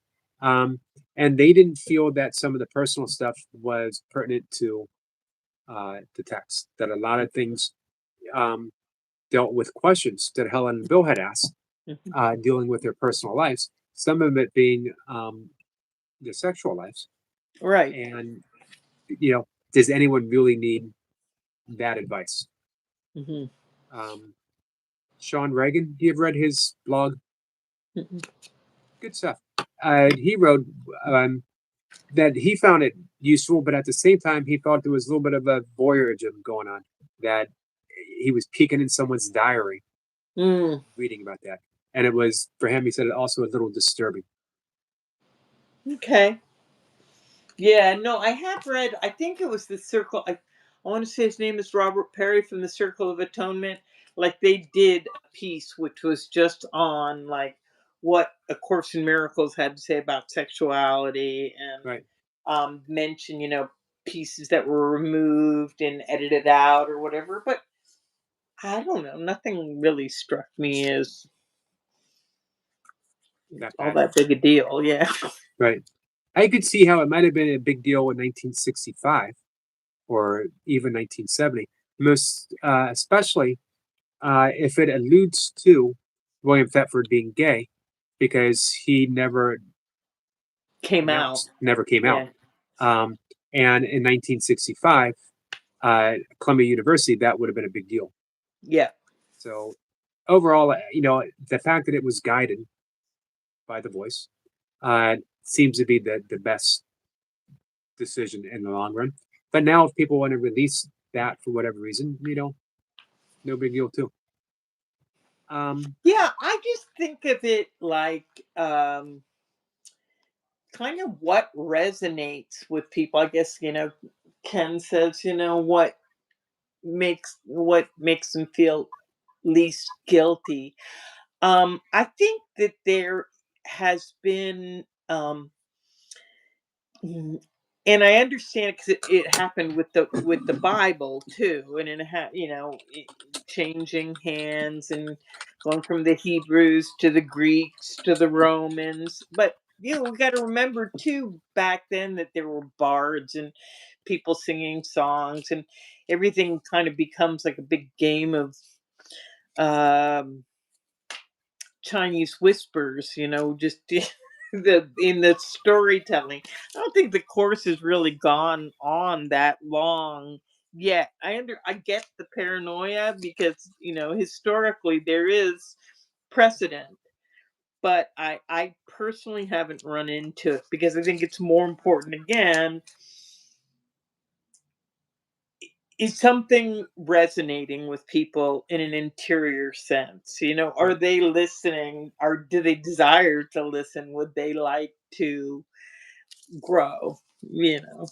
Um, and they didn't feel that some of the personal stuff was pertinent to the text. That a lot of things um, dealt with questions that Helen and Bill had asked, Mhm. dealing with their personal lives. Some of it being their sexual lives, Right. and you know does anyone really need that advice? Hmm. Sean Reagan, you've read his blog? Hmm. Good stuff. He wrote that he found it useful, but at the same time, he thought there was a little bit of a voyeurism going on, that he was peeking in someone's diary, Mm. reading about that. And it was, for him, he said, also a little disturbing. Okay. Yeah, no, I have read, I think it was the Circle. I want to say his name is Robert Perry from the Circle of Atonement. Like they did a piece which was just on like what A Course in Miracles had to say about sexuality and Right. mention, pieces that were removed and edited out or whatever. But I don't know, nothing really struck me as That all bad. that big a deal. Yeah. Right. I could see how it might have been a big deal in 1965 or even 1970, most especially if it alludes to William Thetford being gay, because he never Came out. announced, never came out. Yeah. Um, and in 1965, Columbia University, that would have been a big deal. Yeah. So overall, the fact that it was guided by the voice seems to be the best decision in the long run. But now, if people want to release that for whatever reason, no big deal too. Yeah, I just think of it like kind of what resonates with people. I guess, Ken says, what makes them feel least guilty. I think that there has been Mm, and I understand because it happened with the Bible too, and changing hands and going from the Hebrews to the Greeks to the Romans. But we got to remember too back then that there were bards and people singing songs, and everything kind of becomes like a big game of um, Chinese whispers, just in the storytelling. I don't think the course has really gone on that long yet. I get the paranoia because, historically there is precedent, but I personally haven't run into it because I think it's more important again. Is something resonating with people in an interior sense? Are Right. they listening? Or do they desire to listen? Would they like to grow? You know.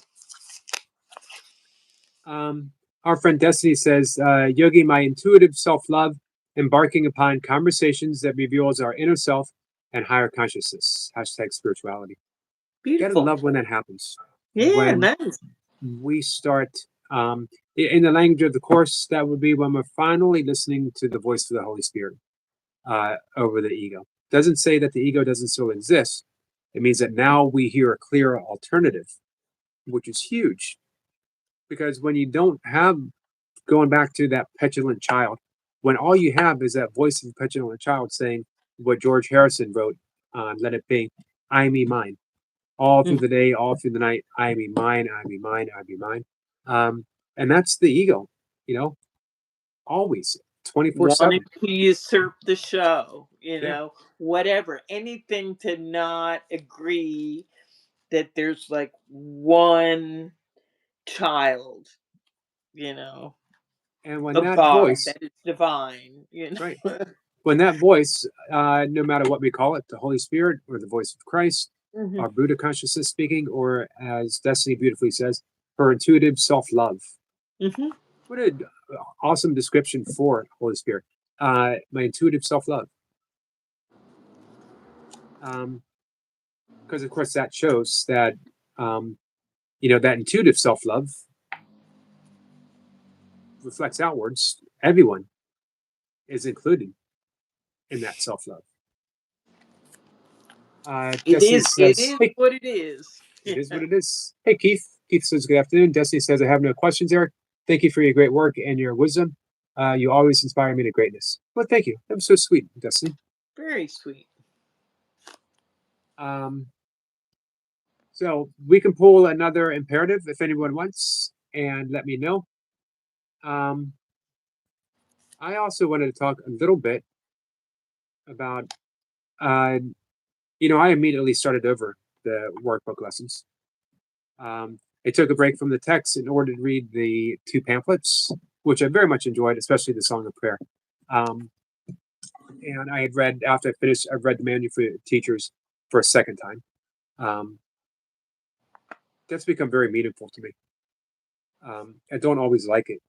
Our friend Destiny says, Yogi, my intuitive self love, embarking upon conversations that reveals our inner self and higher consciousness. Hashtag spirituality. Gotta Beautiful. love when that happens. Yeah, When nice. we start, in the language of the Course, that would be when we're finally listening to the voice of the Holy Spirit over the ego. Doesn't say that the ego doesn't still exist. It means that now we hear a clear alternative, which is huge. Because when you don't have, going back to that petulant child, when all you have is that voice of the petulant child saying what George Harrison wrote on Let It Be, I, me, mine, all through Mm. the day, all through the night, I, me, mine, I, me, mine, I, me, mine. And that's the ego, you know, always 24 Wanting 7. to usurp the show, Yeah. whatever. Anything to not agree that there's like one child, you know, And when of that God voice, that is divine, right, when that voice, no matter what we call it, the Holy Spirit or the voice of Christ, Hmm. our Buddha consciousness speaking, or as Destiny beautifully says, her intuitive self love. Hmm. What an awesome description for Holy Spirit. My intuitive self love. Because, of course, that shows that, um, that intuitive self love reflects outwards. Everyone is included in that self love. It Destiny is. It says, is hey, what it is. it is what it is. Hey, Keith. Keith says, good afternoon. Destiny says, I have no questions, Eric. Thank you for your great work and your wisdom. You always inspire me to greatness. Well, thank you. That was so sweet, Destiny. Very sweet. Um, so we can pull another imperative if anyone wants. and let me know. Um, I also wanted to talk a little bit about, uh, I immediately started over the workbook lessons. I took a break from the text in order to read the two pamphlets, which I very much enjoyed, especially the Song of Prayer. Um, and I had read, after I finished, I've read the Manual for Teachers for a second time. Um, that's become very meaningful to me. I don't always like it,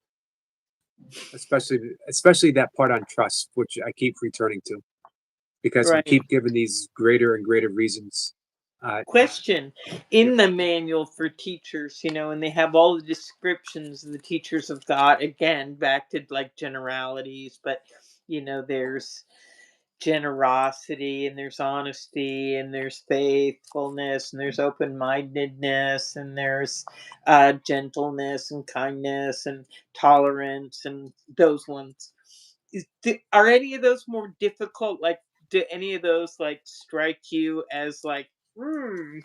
especially that part on trust, which I keep returning to because we Right. keep giving these greater and greater reasons. Question. Yep. In the manual for teachers, and they have all the descriptions the teachers have got, again, back to like generalities, but there's generosity and there's honesty and there's faithfulness and there's open-mindedness and there's gentleness and kindness and tolerance and those ones. Are any of those more difficult? Like, do any of those like strike you as like, The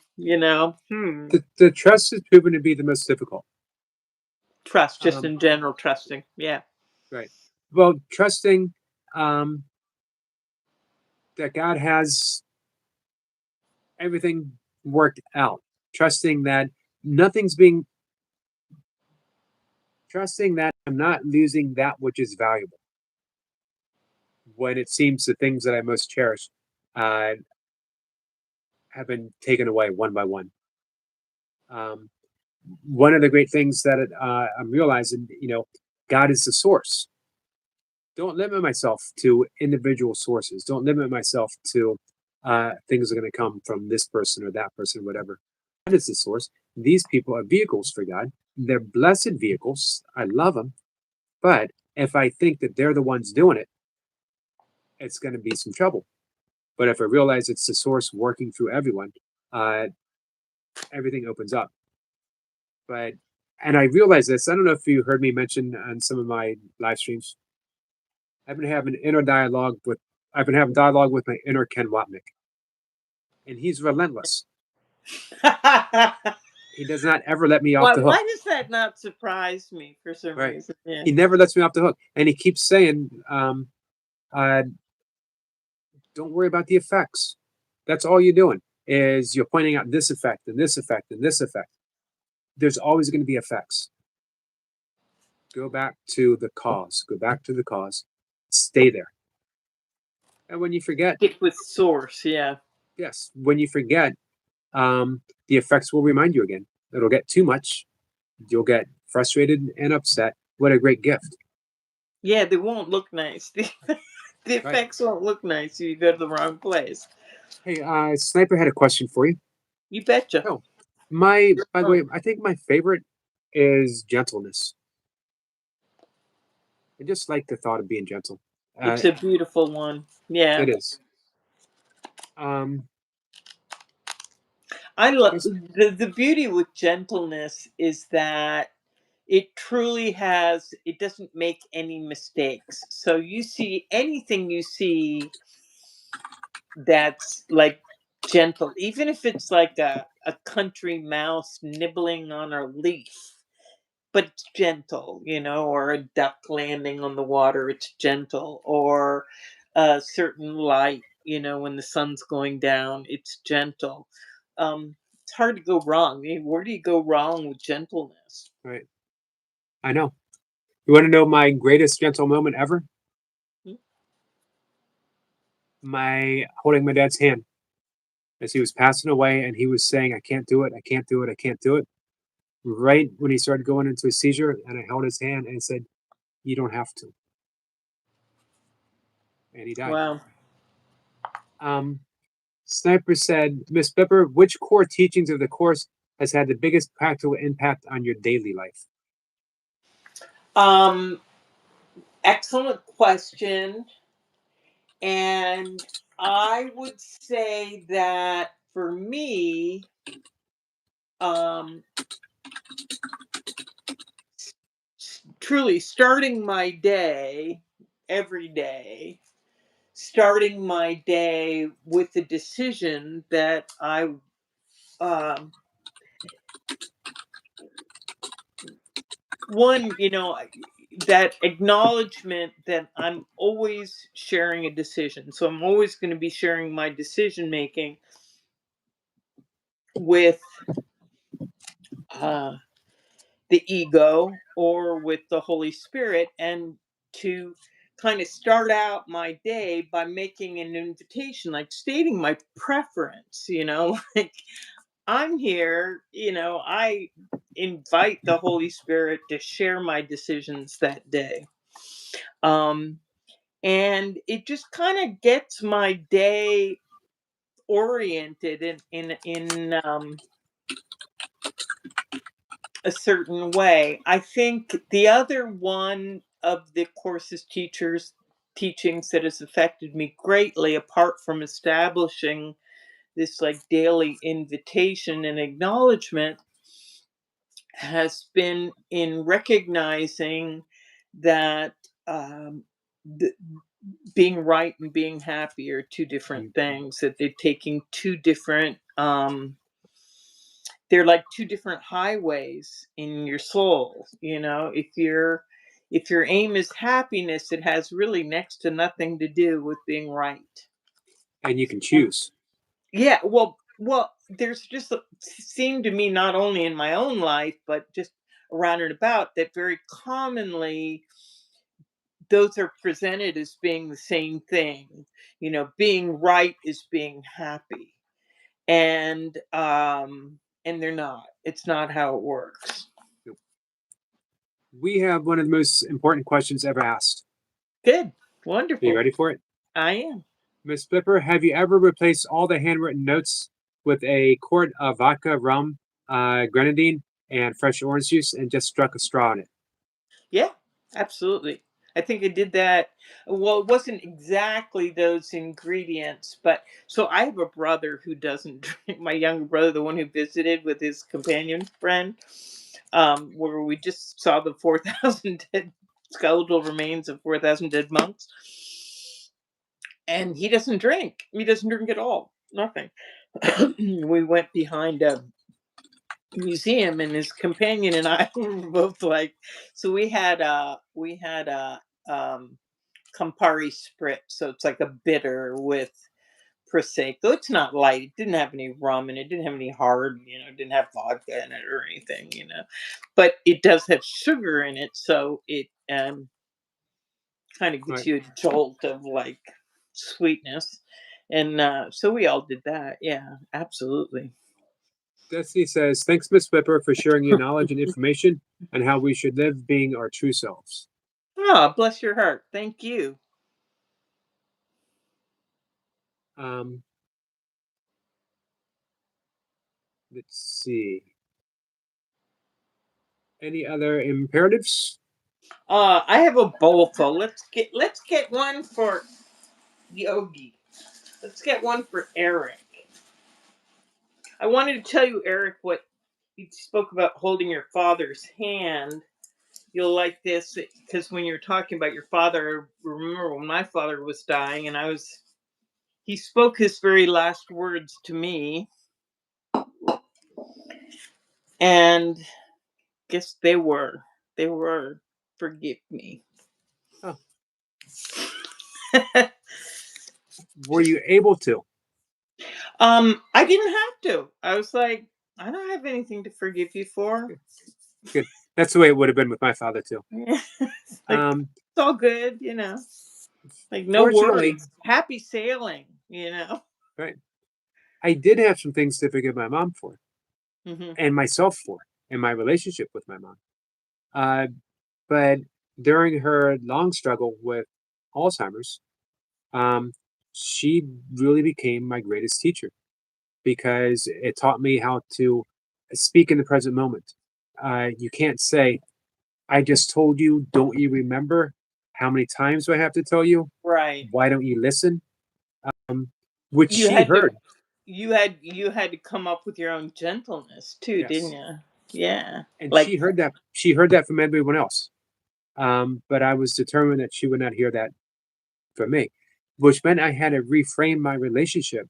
trust has proven to be the most difficult. trust, just Um, in general, trusting? Yeah. right. Well, trusting um, that God has everything worked out, trusting that nothing's being, trusting that I'm not losing that which is valuable when it seems the things that I most cherish uh, have been taken away one by one. Um, One of the great things that I'm realizing, God is the source. Don't limit myself to individual sources. Don't limit myself to things are going to come from this person or that person, or whatever. God is the source. These people are vehicles for God. They're blessed vehicles. I love them. But if I think that they're the ones doing it, it's going to be some trouble. But if I realize it's the source working through everyone, uh, everything opens up. But and I realize this. I don't know if you heard me mention on some of my live streams. I've been having inner dialogue with. I've been having dialogue with my inner Ken Wapnick, and he's relentless. He does not ever let me off why the hook. why does that not surprise me for some Right? reason? Yeah. He never lets me off the hook, and he keeps saying, uh, "Don't worry about the effects. That's all you're doing is you're pointing out this effect and this effect and this effect. There's always going to be effects. Go back to the cause. Go back to the cause. Stay there. And when you forget, Stick with source. Yeah. yes, when you forget, the effects will remind you again. It'll get too much. You'll get frustrated and upset. What a great gift, Yeah, they won't look nice. The right? effects won't look nice if you go to the wrong place. Hey, Sniper had a question for you. You betcha. Oh, by the way, I think my favorite is gentleness. I just like the thought of being gentle. Uh, It's a beautiful one. Yeah. it is. Um, I love Miss- the beauty with gentleness is that it truly has, it doesn't make any mistakes. So you see anything you see that's like gentle, even if it's like a country mouse nibbling on a leaf, but it's gentle, or a duck landing on the water, it's gentle, or a certain light, when the sun's going down, it's gentle. It's hard to go wrong. I mean, where do you go wrong with gentleness? right. I know. You want to know my greatest gentle moment ever? Hmm? My holding my dad's hand as he was passing away, and he was saying, "I can't do it. I can't do it. I can't do it." Right when he started going into a seizure, and I held his hand and said, "You don't have to," and he died. Wow. Um, Sniper said, "Ms.Blipper, which core teachings of the course has had the biggest practical impact on your daily life?" Um, Excellent question. And I would say that for me, um, truly starting my day every day, starting my day with the decision that um, one, that acknowledgement that I'm always sharing a decision. So I'm always going to be sharing my decision making with uh, the ego or with the Holy Spirit, and to kind of start out my day by making an invitation, like stating my preference, like I'm here, I invite the Holy Spirit to share my decisions that day. Um, and it just kind of gets my day oriented in a certain way. I think the other one of the course's teachings that has affected me greatly, apart from establishing this like daily invitation and acknowledgement, has been in recognizing that th- being right and being happy are two different Mm. things, that they're taking two different they're like two different highways in your soul. If your aim is happiness, it has really next to nothing to do with being right. And you can choose. Yeah, well, there's just seemed to me, not only in my own life but just around and about, that very commonly those are presented as being the same thing. Being right is being happy, and they're not. It's not how it works. We have one of the most important questions ever asked. Good. Are you Wonderful. ready for it? I am. Ms. Blipper, have you ever replaced all the handwritten notes with a quart of vodka, rum, grenadine, and fresh orange juice and just struck a straw in it? Yeah, absolutely. I think I did that. Well, it wasn't exactly those ingredients, but so I have a brother who doesn't drink. My younger brother, the one who visited with his companion friend, where we just saw the 4,000 dead skeletal remains of 4,000 dead monks. And he doesn't drink. He doesn't drink at all. Nothing. We went behind a museum, and his companion and I were both like, so we had a um Campari Spritz, so it's like a bitter with prosecco. It's not light. It didn't have any rum in it. Didn't have any hard. It didn't have vodka in it or anything. But it does have sugar in it, so it kind of gives Right. you a jolt of like sweetness. And so we all did that. Yeah, absolutely. Destiny says, thanks, Ms. Blipper, for sharing your knowledge and information on how we should live being our true selves. Oh, bless your heart. Thank you. Um, let's see. Any other imperatives? I have a bowl, so let's get one for Yogi. Let's get one for Eric. I wanted to tell you, Eric, what you spoke about holding your father's hand. You'll like this because when you're talking about your father, I remember when my father was dying, and he spoke his very last words to me, and guess they were forgive me. Oh, were you able to? I didn't have to. I was like, I don't have anything to forgive you for. Good. That's the way it would have been with my father, too. It's like, Um, it's all good. Like, no fortunately, worries. Happy sailing. right, I did have some things to forgive my mom for Hmm. and myself for in my relationship with my mom. Uh, but during her long struggle with Alzheimer's, um, she really became my greatest teacher because it taught me how to speak in the present moment. You can't say, I just told you, don't you remember? How many times do I have to tell you? Right. Why don't you listen? Um, which You she had to heard. you had to come up with your own gentleness too, didn't Yes. you? Yeah. And Like, she heard that from everyone else. But I was determined that she would not hear that from me, which meant I had to reframe my relationship.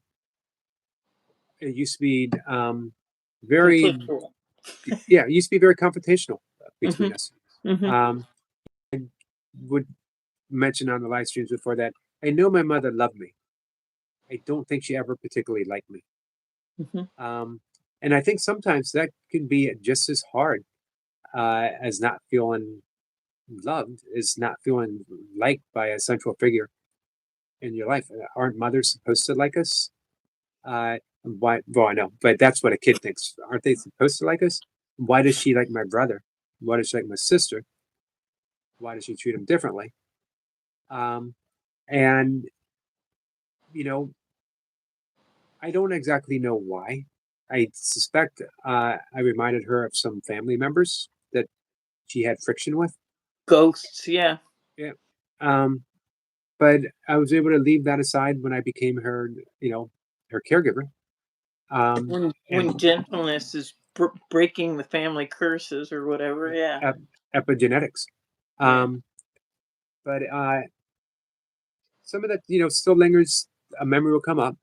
It used to be very, conflictual. yeah, it used to be very confrontational between Hmm. us. Hmm. I would mention on the live streams before that I know my mother loved me. I don't think she ever particularly liked me. Hmm. And I think sometimes that can be just as hard as not feeling loved, is not feeling liked by a central figure in your life. Aren't mothers supposed to like us? Why? Well, I know, but that's what a kid thinks. Aren't they supposed to like us? Why does she like my brother? Why does she like my sister? Why does she treat them differently? Um, and you know, I don't exactly know why. I suspect I reminded her of some family members that she had friction with. Ghosts, yeah. Yeah. Um, but I was able to leave that aside when I became her, her caregiver. When And gentleness is breaking the family curses or whatever, yeah. ep- epigenetics. Yeah. Um, but some of that, still lingers. A memory will come up,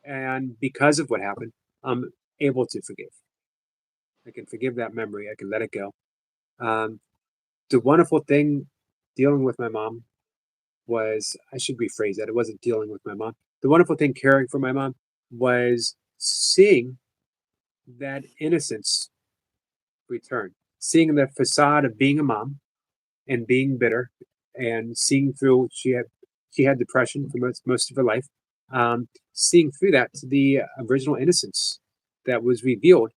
and because of what happened, I'm able to forgive. I can forgive that memory. I can let it go. Um, the wonderful thing dealing with my mom was, I should rephrase that. It wasn't dealing with my mom. The wonderful thing caring for my mom was seeing that innocence return, seeing the facade of being a mom and being bitter, and seeing through. She had depression for most of her life. Seeing through that to the original innocence that was revealed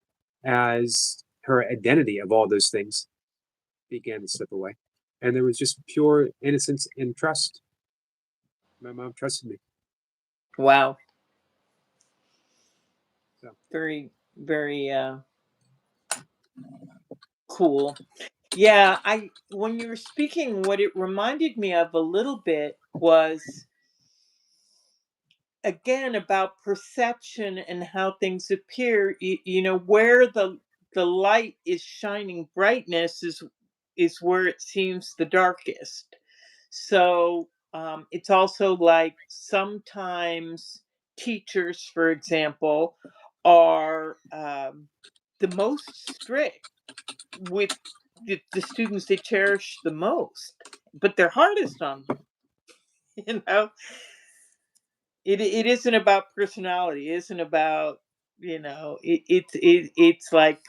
as her identity of all those things began to slip away, and there was just pure innocence and trust. My mom trusted me. Wow. So Very, very cool. Yeah, I when you were speaking, what it reminded me of a little bit was again about perception and how things appear. Where the light is shining brightness is where it seems the darkest. So it's also like sometimes teachers, for example, are the most strict with the students they cherish the most, but they're hardest on them. You know, it isn't about personality. It isn't about it's like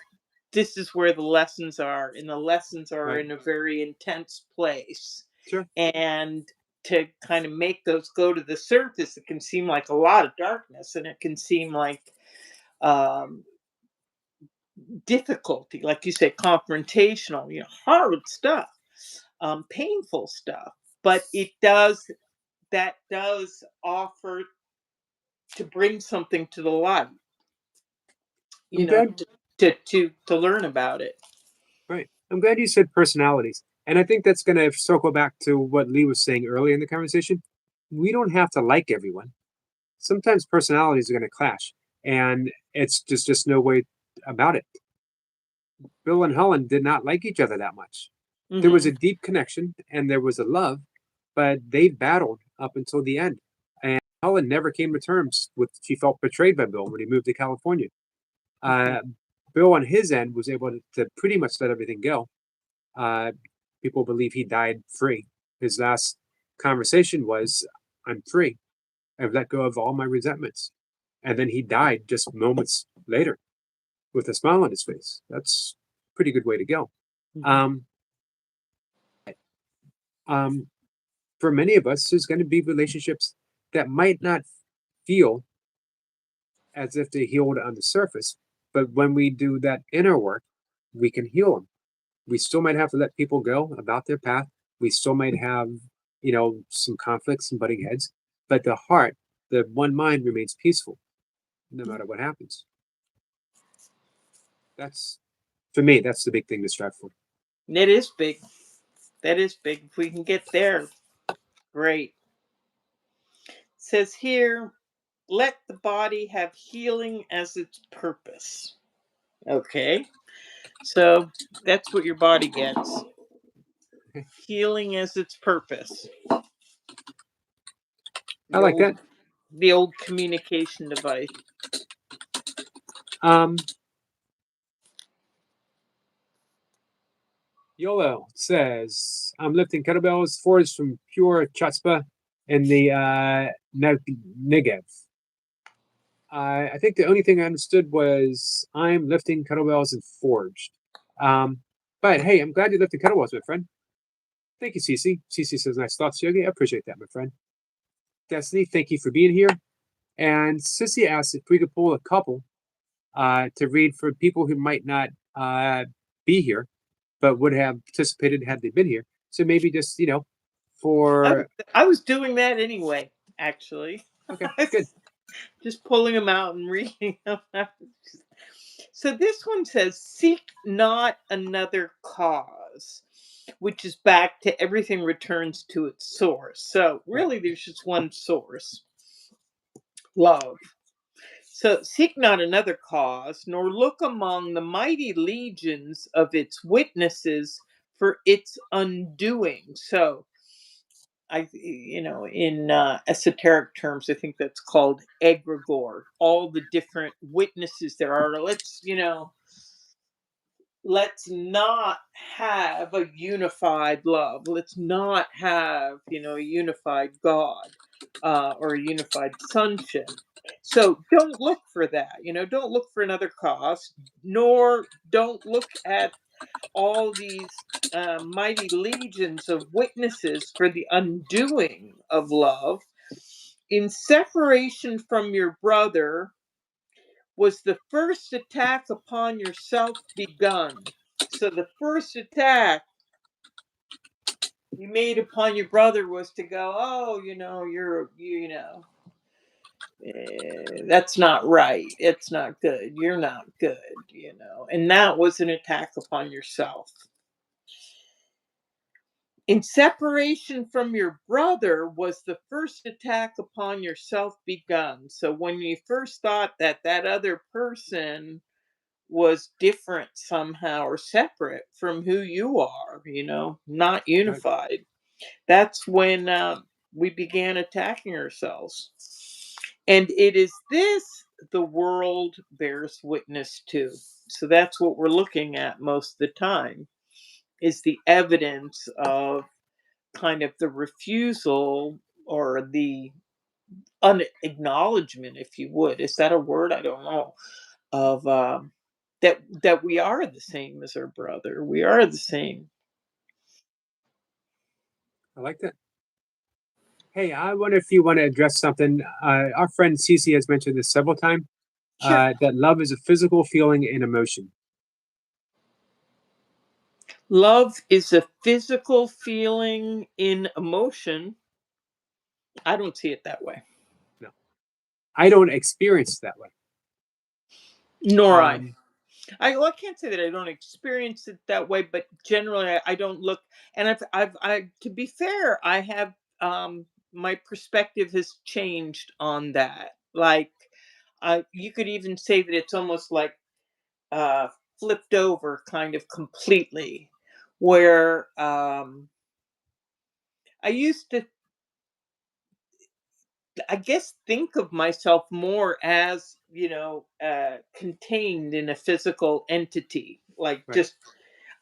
this is where the lessons are, and the lessons are right, in a very intense place, sure, and to kind of make those go to the surface, it can seem like a lot of darkness, and it can seem like um, difficulty, like you say, confrontational, hard stuff, painful stuff. But that does offer to bring something to the light, I'm glad. to learn about it. Right, I'm glad you said personalities, and I think that's going to circle back to what Lee was saying earlier in the conversation. We don't have to like everyone. Sometimes personalities are going to clash, and it's just no way about it. Bill and Helen did not like each other that much. There was Hmm. a deep connection and there was a love, but they battled up until the end. And Helen never came to terms with, she felt betrayed by Bill when he moved to California. Hmm. Uh, Bill on his end was able to pretty much let everything go. Uh, People believe he died free. His last conversation was, I'm free. I've let go of all my resentments. And then he died just moments later with a smile on his face. That's a pretty good way to go. Hmm. Um, um, for many of us, there's going to be relationships that might not feel as if they healed on the surface, but when we do that inner work, we can heal them. We still might have to let people go about their path. We still might have, some conflicts and butting heads, but the heart, the one mind remains peaceful no matter what happens. That's, for me, that's the big thing to strive for. It is big. That is big. If we can get there, great. Says here, let the body have healing as its purpose. Okay. So that's what your body gets. Healing as its purpose. I The like that. old communication device. Um, YOLO says, I'm lifting kettlebells, forged from pure chutzpah in the Negev. I think the only thing I understood was I'm lifting kettlebells and forged. But hey, I'm glad you lifted kettlebells, my friend. Thank you, Cece. Cece says, nice thoughts, Yogi. I appreciate that, my friend. Destiny, thank you for being here. And Sissy asked if we could pull a couple to read for people who might not be here, but would have participated had they been here. So maybe just, I was, for. I was doing that anyway, actually. Okay, good. Just pulling them out and reading them. So this one says, seek not another cause, which is back to everything returns to its source. So Right. really, there's just one source, love. So seek not another cause, nor look among the mighty legions of its witnesses for its undoing. So in esoteric terms, I think that's called egregore. All the different witnesses there are. Let's not have a unified love. Let's not have, a unified God or a unified sonship. So don't look for that. Don't look for another cause, nor don't look at all these mighty legions of witnesses for the undoing of love. In separation from your brother was the first attack upon yourself begun. So the first attack you made upon your brother was to go, oh, that's not right. It's not good. You're not good. And that was an attack upon yourself. In separation from your brother was the first attack upon yourself begun. So when you first thought that that other person was different somehow or separate from who you are, not Right. unified, that's when we began attacking ourselves. And it is this the world bears witness to. So that's what we're looking at most of the time, is the evidence of kind of the refusal or the unacknowledgement, if you would. Is that a word? I don't know. Of that we are the same as our brother. We are the same. I like that. Hey, I wonder if you want to address something. Our friend Cece has mentioned this several times. Sure. That love is a physical feeling and emotion. Love is a physical feeling in emotion. I don't see it that way. No, I don't experience it that way. Nor I. Um, I can't say that I don't experience it that way, but generally I don't look. And to be fair, I have my perspective has changed on that. Like, you could even say that it's almost like uh, flipped over, kind of completely. Where I used to, I guess, think of myself more as contained in a physical entity, like right, just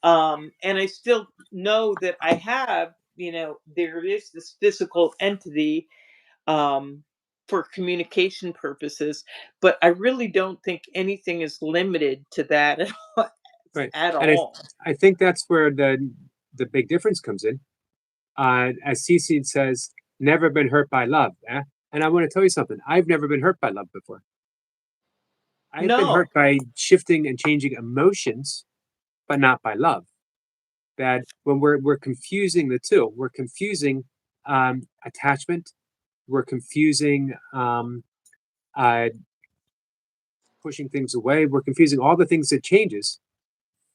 and I still know that I have, there is this physical entity um, for communication purposes, but I really don't think anything is limited to that right, at and all. I think that's where the big difference comes in. As Cece says, never been hurt by love. Eh? And I want to tell you something. I've never been hurt by love before. I've been No, hurt by shifting and changing emotions, but not by love. That when we're confusing the two, we're confusing attachment, we're confusing uh, pushing things away, we're confusing all the things that changes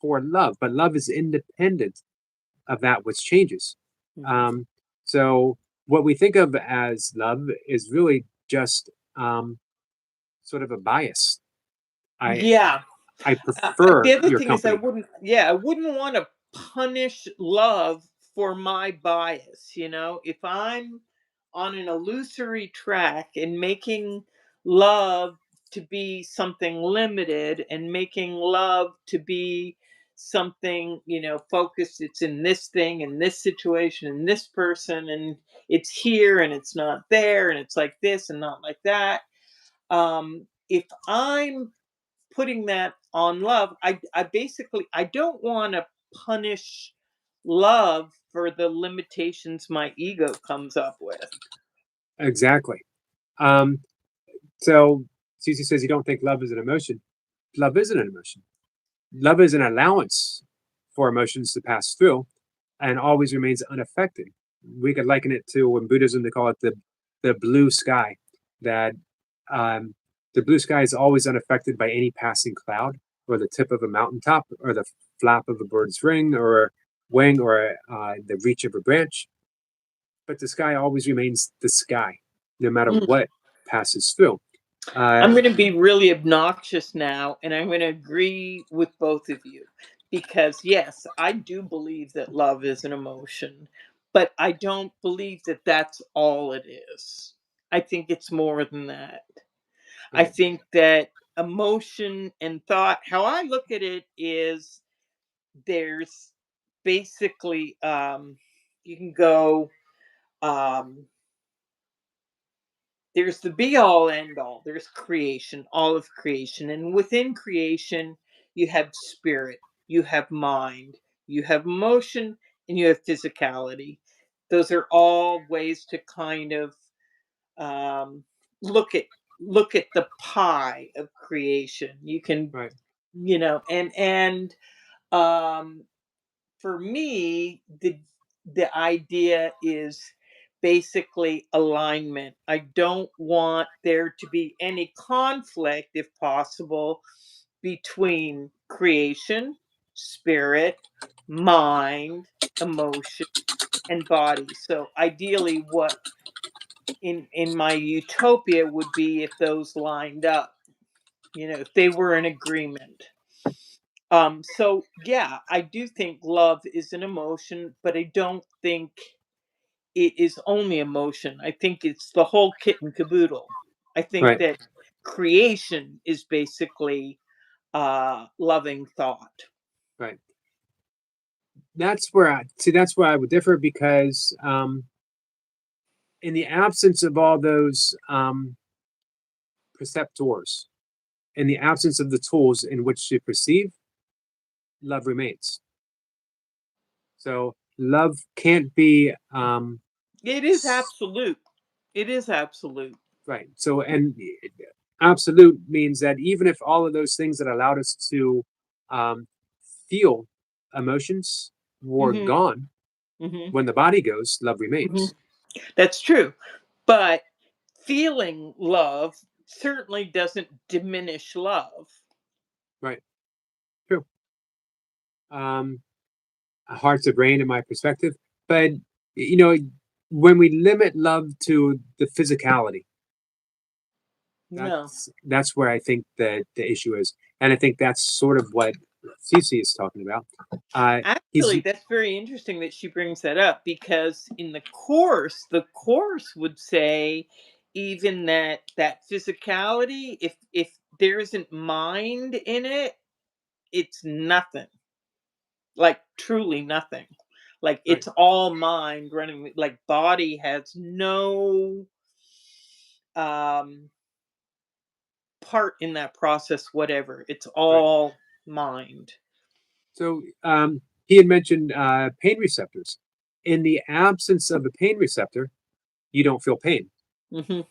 for love. But love is independent of that which changes. Mhm. Um, so what we think of as love is really just sort of a bias. I Yeah. I The prefer other your thing is, company. I wouldn't want to punish love for my bias. If I'm on an illusory track and making love to be something limited and making love to be something, focused. It's in this thing, in this situation, in this person, and it's here and it's not there, and it's like this and not like that. If I'm putting that on love, I basically I don't want to punish love for the limitations my ego comes up with. Exactly. Um, so Cece says you don't think love is an emotion. Love isn't an emotion. Love is an allowance for emotions to pass through and always remains unaffected. We could liken it to, in Buddhism they call it the blue sky. That um, the blue sky is always unaffected by any passing cloud or the tip of a mountaintop or the flap of a bird's wing or the reach of a branch. But the sky always remains the sky, no matter Mm. what passes through. Uh, I'm going to be really obnoxious now, and I'm going to agree with both of you because, yes, I do believe that love is an emotion, but I don't believe that that's all it is. I think it's more than that. I right, think that emotion and thought, how I look at it is there's basically, you can go, um, there's the be all end all. There's creation, all of creation. And within creation, you have spirit, you have mind, you have emotion, and you have physicality. Those are all ways to kind of um, look at the pie of creation. You can, right, and um, for me, the idea is basically alignment. I don't want there to be any conflict, if possible, between creation, spirit, mind, emotion, and body. So ideally, what in my utopia would be if those lined up, if they were in agreement. So yeah, I do think love is an emotion, but I don't think it is only emotion. I think it's the whole kit and caboodle. I think right, that creation is basically loving thought. right. That's where I would differ because in the absence of all those perceptors, in the absence of the tools in which to perceive, love remains. So love can't be It is absolute. It is absolute. right. So and absolute means that even if all of those things that allowed us to um, feel emotions were Hmm. gone, Hmm. when the body goes, love Hmm. remains. That's true. But feeling love certainly doesn't diminish love. Right. True. Um, heart to brain in my perspective, but you know, when we limit love to the physicality, No. that's where I think the issue is, and I think that's sort of what Cece is talking about. He's Actually, that's very interesting that she brings that up because in the course would say even that physicality, if there isn't mind in it, it's nothing. Like truly nothing. Like right, it's all mind running. Like body has no um part in that process. Whatever. It's right. all mind. So he had mentioned pain receptors. In the absence of a pain receptor, you don't feel pain. Hmm.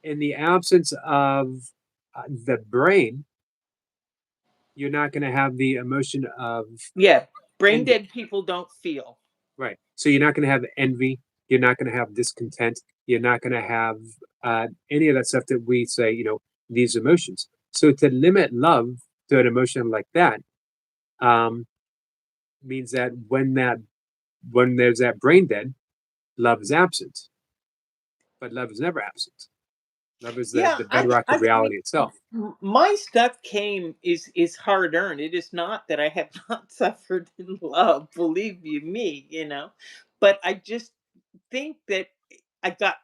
In the absence of the brain, you're not going to have the emotion of Yeah. Brain envy. dead people don't feel. Right. So you're not going to have envy. You're not going to have discontent. You're not going to have any of that stuff that we say, these emotions. So to limit love to an emotion like that um, means that when there's that brain dead, love is absent. But love is never absent. Love is Yeah, the bedrock of I mean, reality itself. my stuff came is hard earned. It is not that I have not suffered in love, believe you me, But I just think that I got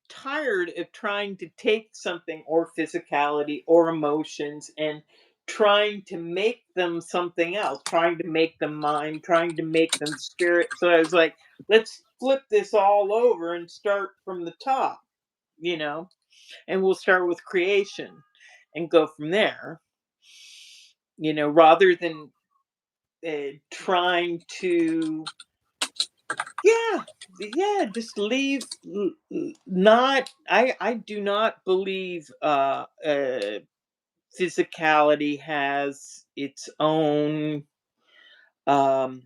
tired of trying to take something or physicality or emotions and trying to make them something else, trying to make them mind, trying to make them spirit. So I was like, let's flip this all over and start from the top, you know, and we'll start with creation and go from there, rather than trying to, yeah, yeah, just leave. Not, I do not believe physicality has its own, um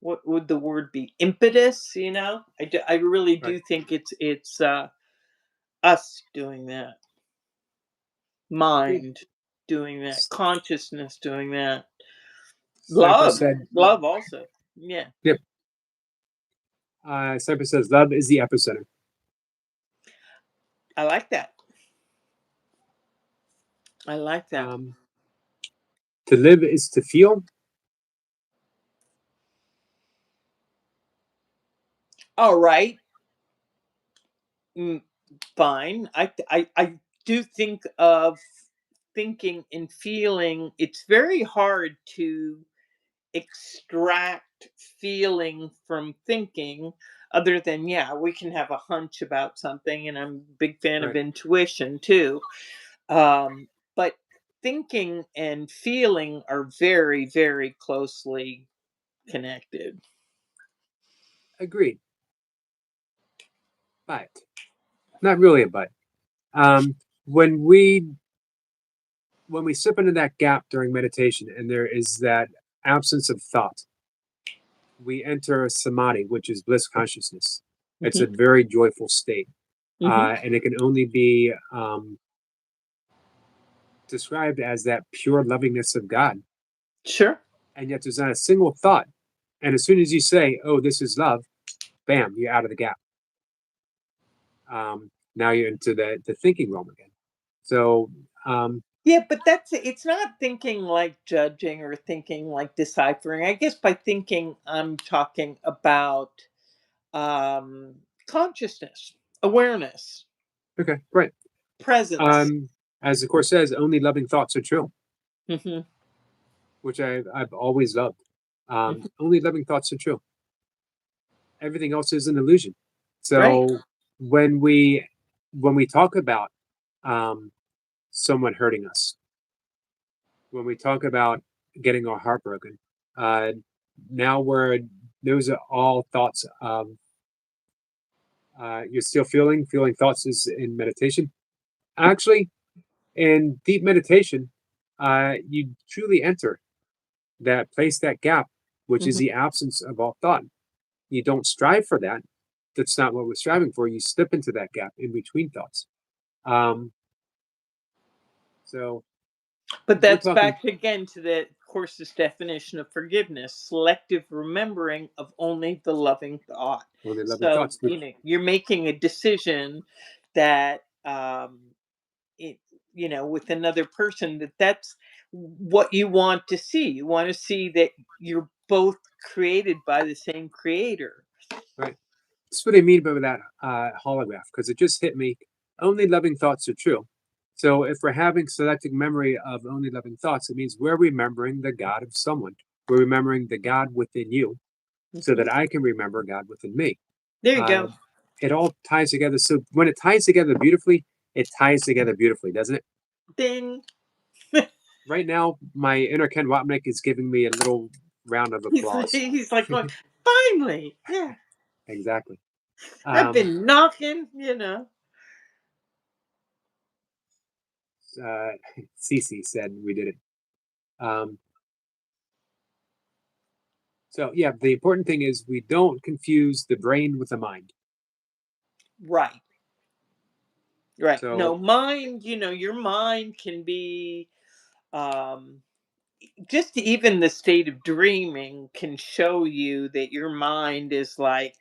what would the word be, impetus, I really Right. do think it's us doing that, Agreed. mind doing that, consciousness doing that, Cypress love, said, love also, yeah. yep. Cypress says, love is the epicenter. I like that. I like that. Um, to live is to feel. All right. Mm, fine. I do think of thinking and feeling. It's very hard to extract feeling from thinking, other than, yeah, we can have a hunch about something, and I'm a big fan of Right. intuition too. But thinking and feeling are very, very closely connected. Agreed. But not really a but. Um, when we when we slip into that gap during meditation and there is that absence of thought, we enter samadhi, which is bliss consciousness. It's a Hmm. very joyful state. Hmm. And it can only be described as that pure lovingness of God. Sure. And yet there's not a single thought. And as soon as you say, oh, this is love, bam, you're out of the gap. Now you're into the thinking realm again. So, Yeah, but it's not thinking like judging or thinking like deciphering. I guess by thinking, I'm talking about um, consciousness, awareness, okay, right. presence. Um, as the Course says, only loving thoughts are true, Hmm. which I've always loved. Hmm. Only loving thoughts are true. Everything else is an illusion. Right. So when we talk about um, someone hurting us, when we talk about getting our heart broken, uh, now we're those are all thoughts of you're still feeling thoughts is in meditation. Actually, in deep meditation, you truly enter that place, that gap, which is Hmm. the absence of all thought. You don't strive for that. That's not what we're striving for. You slip into that gap in between thoughts. Um, so But we're that's talking back again to the course's definition of forgiveness: selective remembering of only the loving thought. only loving So, thoughts, which you're making a decision that, it, with another person, that's what you want to see. You want to see that you're both created by the same creator. right. That's what I mean by that holograph, because it just hit me. Only loving thoughts are true. So if we're having selective memory of only loving thoughts, it means we're remembering the God of someone. We're remembering the God within you, so Mhm. that I can remember God within me. There you Uh, go. it all ties together. So when it ties together beautifully, it ties together beautifully, doesn't it? Ding. Right now, my inner Ken Wapnick is giving me a little round of applause. He's like going, finally. Yeah. Exactly. I've Um, been knocking. uh, Cece said we did it. Um, so yeah, the important thing is we don't confuse the brain with the mind. Right. Right. So No, mind, your mind can be, um just even the state of dreaming can show you that your mind is like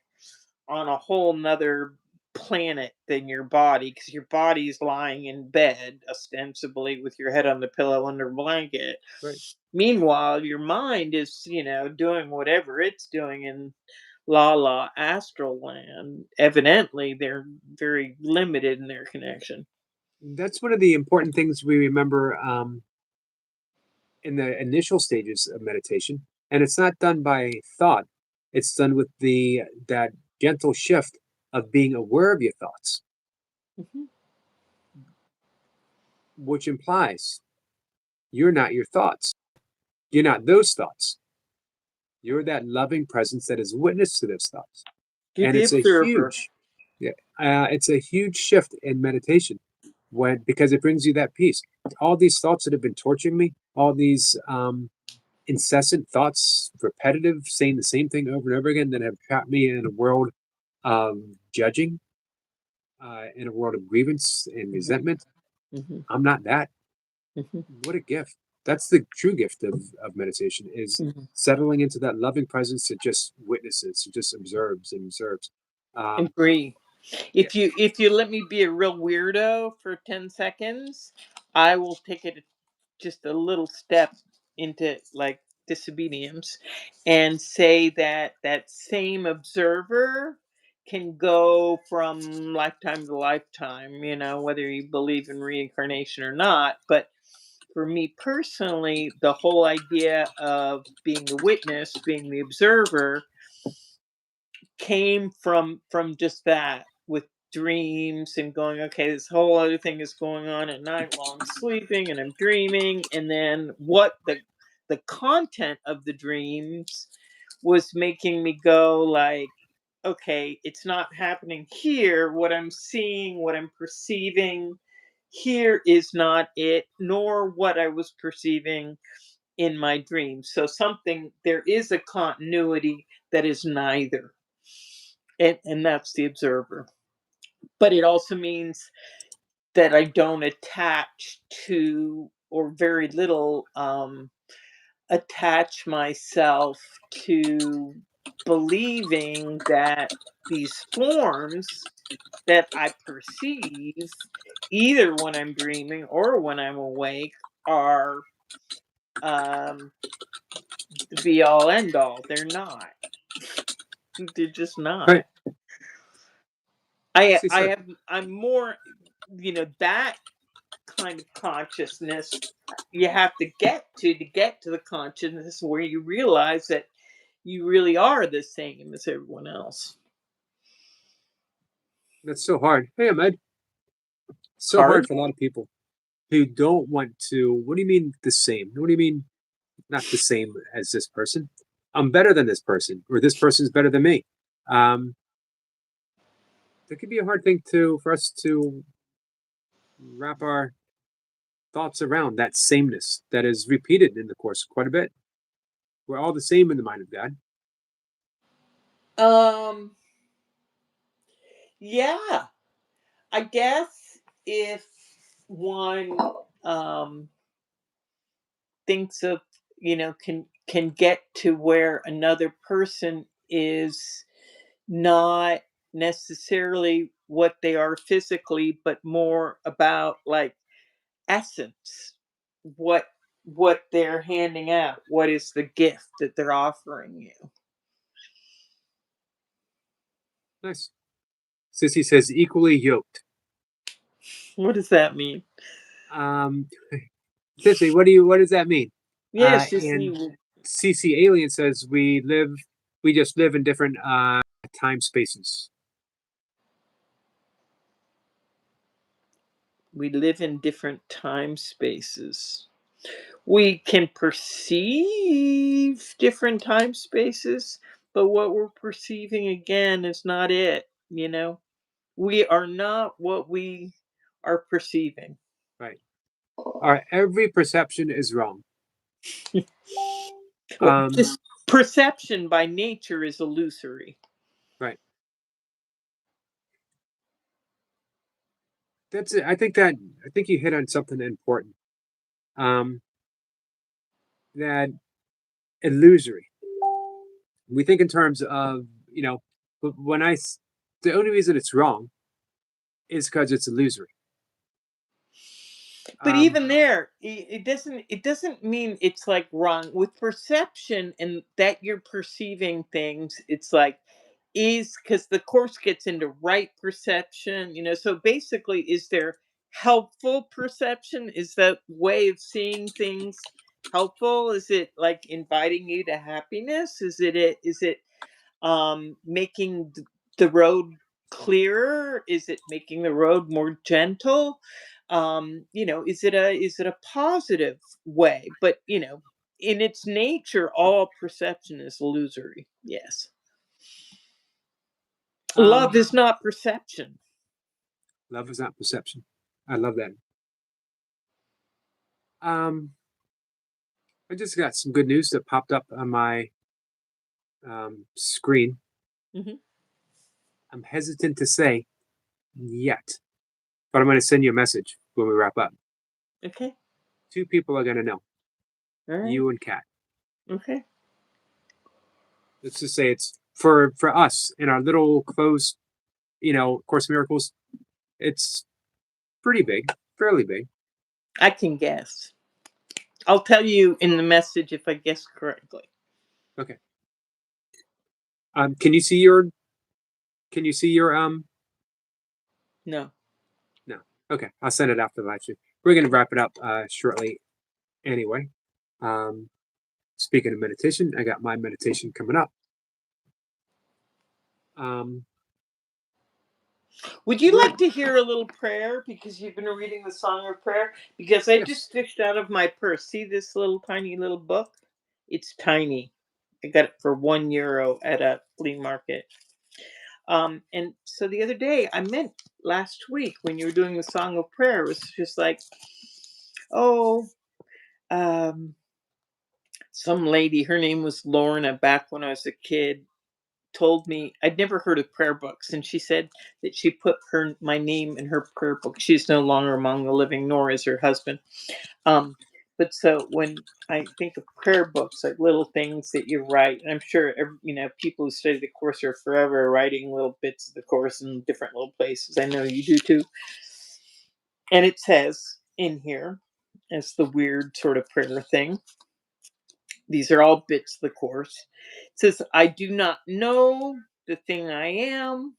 on a whole nother planet than your body, because your body's lying in bed ostensibly with your head on the pillow under a blanket. right, Meanwhile, your mind is, doing whatever it's doing in la la astral land. Evidently they're very limited in their connection. that's one of the important things we remember. in the initial stages of meditation, and it's not done by thought. It's done with the that gentle shift of being aware of your thoughts, Mhm. which implies you're not your thoughts. You're not those thoughts. You're that loving presence that is witness to those thoughts. You're And the observer. yeah, it's a huge shift in meditation because it brings you that peace. All these thoughts that have been torturing me, all these incessant thoughts, repetitive, saying the same thing over and over again, that have trapped me in a world of judging, in a world of grievance and Mhm. resentment. Mhm. I'm not that. Mhm. What a gift! That's the true gift of meditation, is Mhm. settling into that loving presence that just witnesses, just observes and observes. Um, Agree. yeah, If you let me be a real weirdo for 10 seconds, I will take it just a little step into like disobedience and say that that same observer can go from lifetime to lifetime, whether you believe in reincarnation or not. But for me personally, the whole idea of being the witness, being the observer, came from just that, with dreams and going, okay, this whole other thing is going on at night while I'm sleeping and I'm dreaming, and then what the content of the dreams was making me go like, okay, it's not happening here. What I'm seeing, what I'm perceiving here is not it, nor what I was perceiving in my dreams. So something, there is a continuity that is neither, and that's the observer. But it also means that I don't attach to, or very little attach myself to, believing that these forms that I perceive, either when I'm dreaming or when I'm awake, are um the be all end all. They're not. They're just not. right. I See, I sir, have I'm more, that kind of consciousness you have to get to the consciousness where you realize that you really are the same as everyone else. that's so hard. Hey, Ahmed, so hard Hard? for a lot of people who don't want to. What do you mean the same? What do you mean not the same as this person? I'm better than this person, or this person's better than me. Um, that could be a hard thing to for us to wrap our thoughts around, that sameness that is repeated in the course quite a bit. We're all the same in the mind of God. Um yeah, I guess if one um thinks of, can get to where another person is not necessarily what they are physically, but more about like essence, what they're handing out, what is the gift that they're offering you. Nice. Sissy says equally yoked. What does that mean? Um, Sissy, what does that mean? Yes, just And you. CC Alien says we just live in different time spaces. We live in different time spaces. We can perceive different time spaces, but what we're perceiving again is not it. We are not what we are perceiving. Right. All right. Every perception is wrong. Well, Um, this perception by nature is illusory. right. That's it. I think you hit on something important. Um, that illusory. We think in terms of, but the only reason it's wrong is because it's illusory. But Um, even there, it doesn't mean it's like wrong with perception, and that you're perceiving things. It's like, is because the course gets into right perception. So basically, is there helpful perception? Is that way of seeing things helpful? Is it like inviting you to happiness? Is it making the road clearer? Is it making the road more gentle? Is it a positive way? But in its nature, all perception is illusory. Yes. Um, Love is not perception. love is not perception. I love that. Um, I just got some good news that popped up on my screen. Hmm. I'm hesitant to say yet, but I'm going to send you a message when we wrap up. Okay. 2 people are going to know, All right. you and Kat. Okay. Let's just say it's for us in our little closed, Course in Miracles. It's pretty big, fairly big. I can guess. I'll tell you in the message if I guess correctly. Okay. Can you see your? No. No. Okay, I'll send it after the live stream. We're going to wrap it up shortly. Anyway, speaking of meditation, I got my meditation coming up. Would you like to hear a little prayer because you've been reading the Song of Prayer? Because I Yes. just fished out of my purse. See this little tiny little book? It's tiny. I got it for €1 at a flea market. And so the other day, I meant last week when you were doing the Song of Prayer, it was just like, oh, um, some lady, her name was Lorna back when I was a kid, told me I'd never heard of prayer books, and she said that she put my name in her prayer book. She's no longer among the living, nor is her husband. Um, but so when I think of prayer books, like little things that you write, and I'm sure people who study the course are forever writing little bits of the course in different little places. I know you do too. And it says in here, as the weird sort of prayer thing, these are all bits of the course. It says, I do not know the thing I am,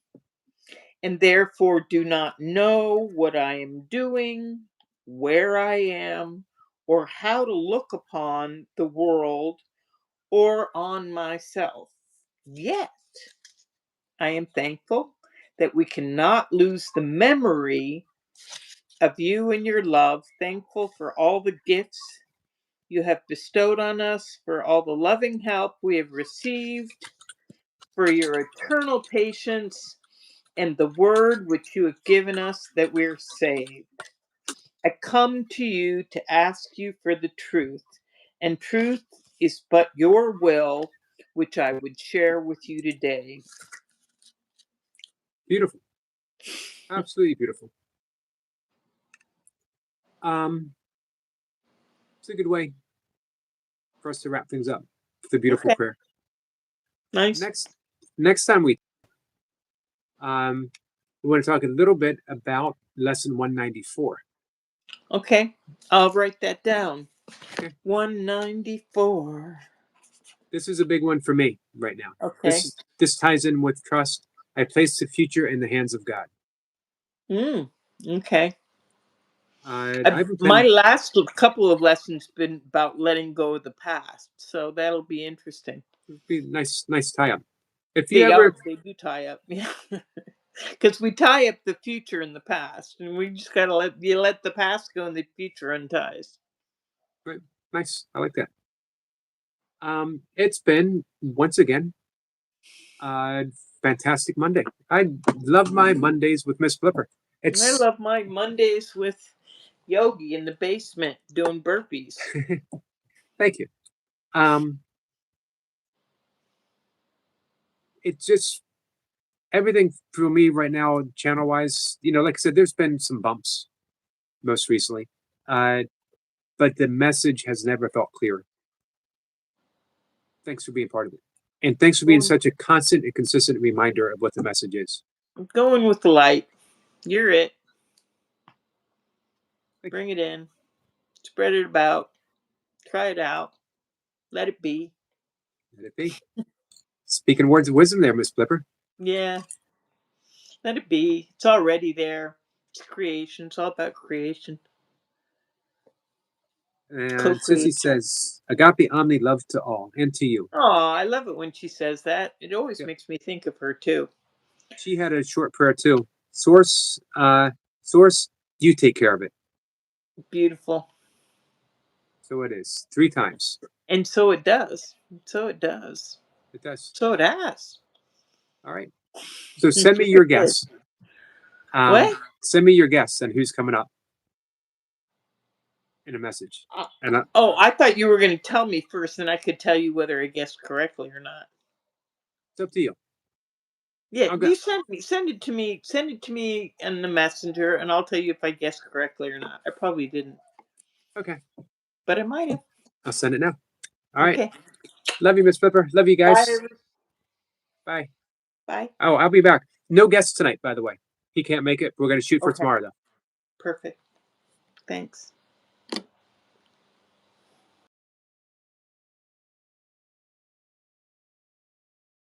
and therefore do not know what I am doing, where I am, or how to look upon the world or on myself. Yet, I am thankful that we cannot lose the memory of you and your love, thankful for all the gifts you have bestowed on us, for all the loving help we have received, for your eternal patience, and the word which you have given us that we're saved. I come to you to ask you for the truth, and truth is but your will, which I would share with you today. Beautiful, absolutely beautiful. It's a good way for us to wrap things up with a beautiful Okay, prayer. nice. Next time we want to talk a little bit about lesson 194. Okay, I'll write that down. Okay. 194. This is a big one for me right now. Okay. This ties in with trust. I place the future in the hands of God. Okay. I've My been last couple of lessons been about letting go of the past, so that'll be interesting. be nice tie up. If you They ever are. They do tie up. Yeah. Because we tie up the future and the past, and we just gotta let the past go and the future unties. right, nice, I like that. It's been once again fantastic Monday. I love my Mondays with Ms.Blipper. I It's love my Mondays with Yogi in the basement doing burpees. thank you. It's just everything for me right now, channel wise. Like I said, there's been some bumps most recently, but the message has never felt clearer. Thanks for being part of it, and thanks for being Going, such a constant and consistent reminder of what the message is. going with the light. You're it. Thank Bring it in. Spread it about. Try it out. Let it be. you. Let it be. Speaking words of wisdom, there, Ms.Blipper. Yeah. Let it be. It's already there. It's creation. It's all about creation. And Sissy Co-creation. says, Agape Omni love to all and to you. Oh, I love it when she says that. It always Yep. makes me think of her too. She had a short prayer too. Source, you take care of it. Beautiful. So it is 3 times. And so it does. So it does. It does. So it has. All right. So send me your guess. What? Send me your guess and who's coming up in a message. And Oh, I thought you were going to tell me first, and I could tell you whether I guessed correctly or not. it's up to you. Yeah, I'll go. you send it to me. Send it to me in the messenger, and I'll tell you if I guessed correctly or not. I probably didn't, Okay. but I might have. I'll send it now. All right. Okay. Love you, Ms.Blipper. Love you guys. Bye. Bye. Bye. Oh, I'll be back. No guests tonight, by the way. He can't make it. We're going to shoot for Okay. tomorrow, though. Perfect. Thanks.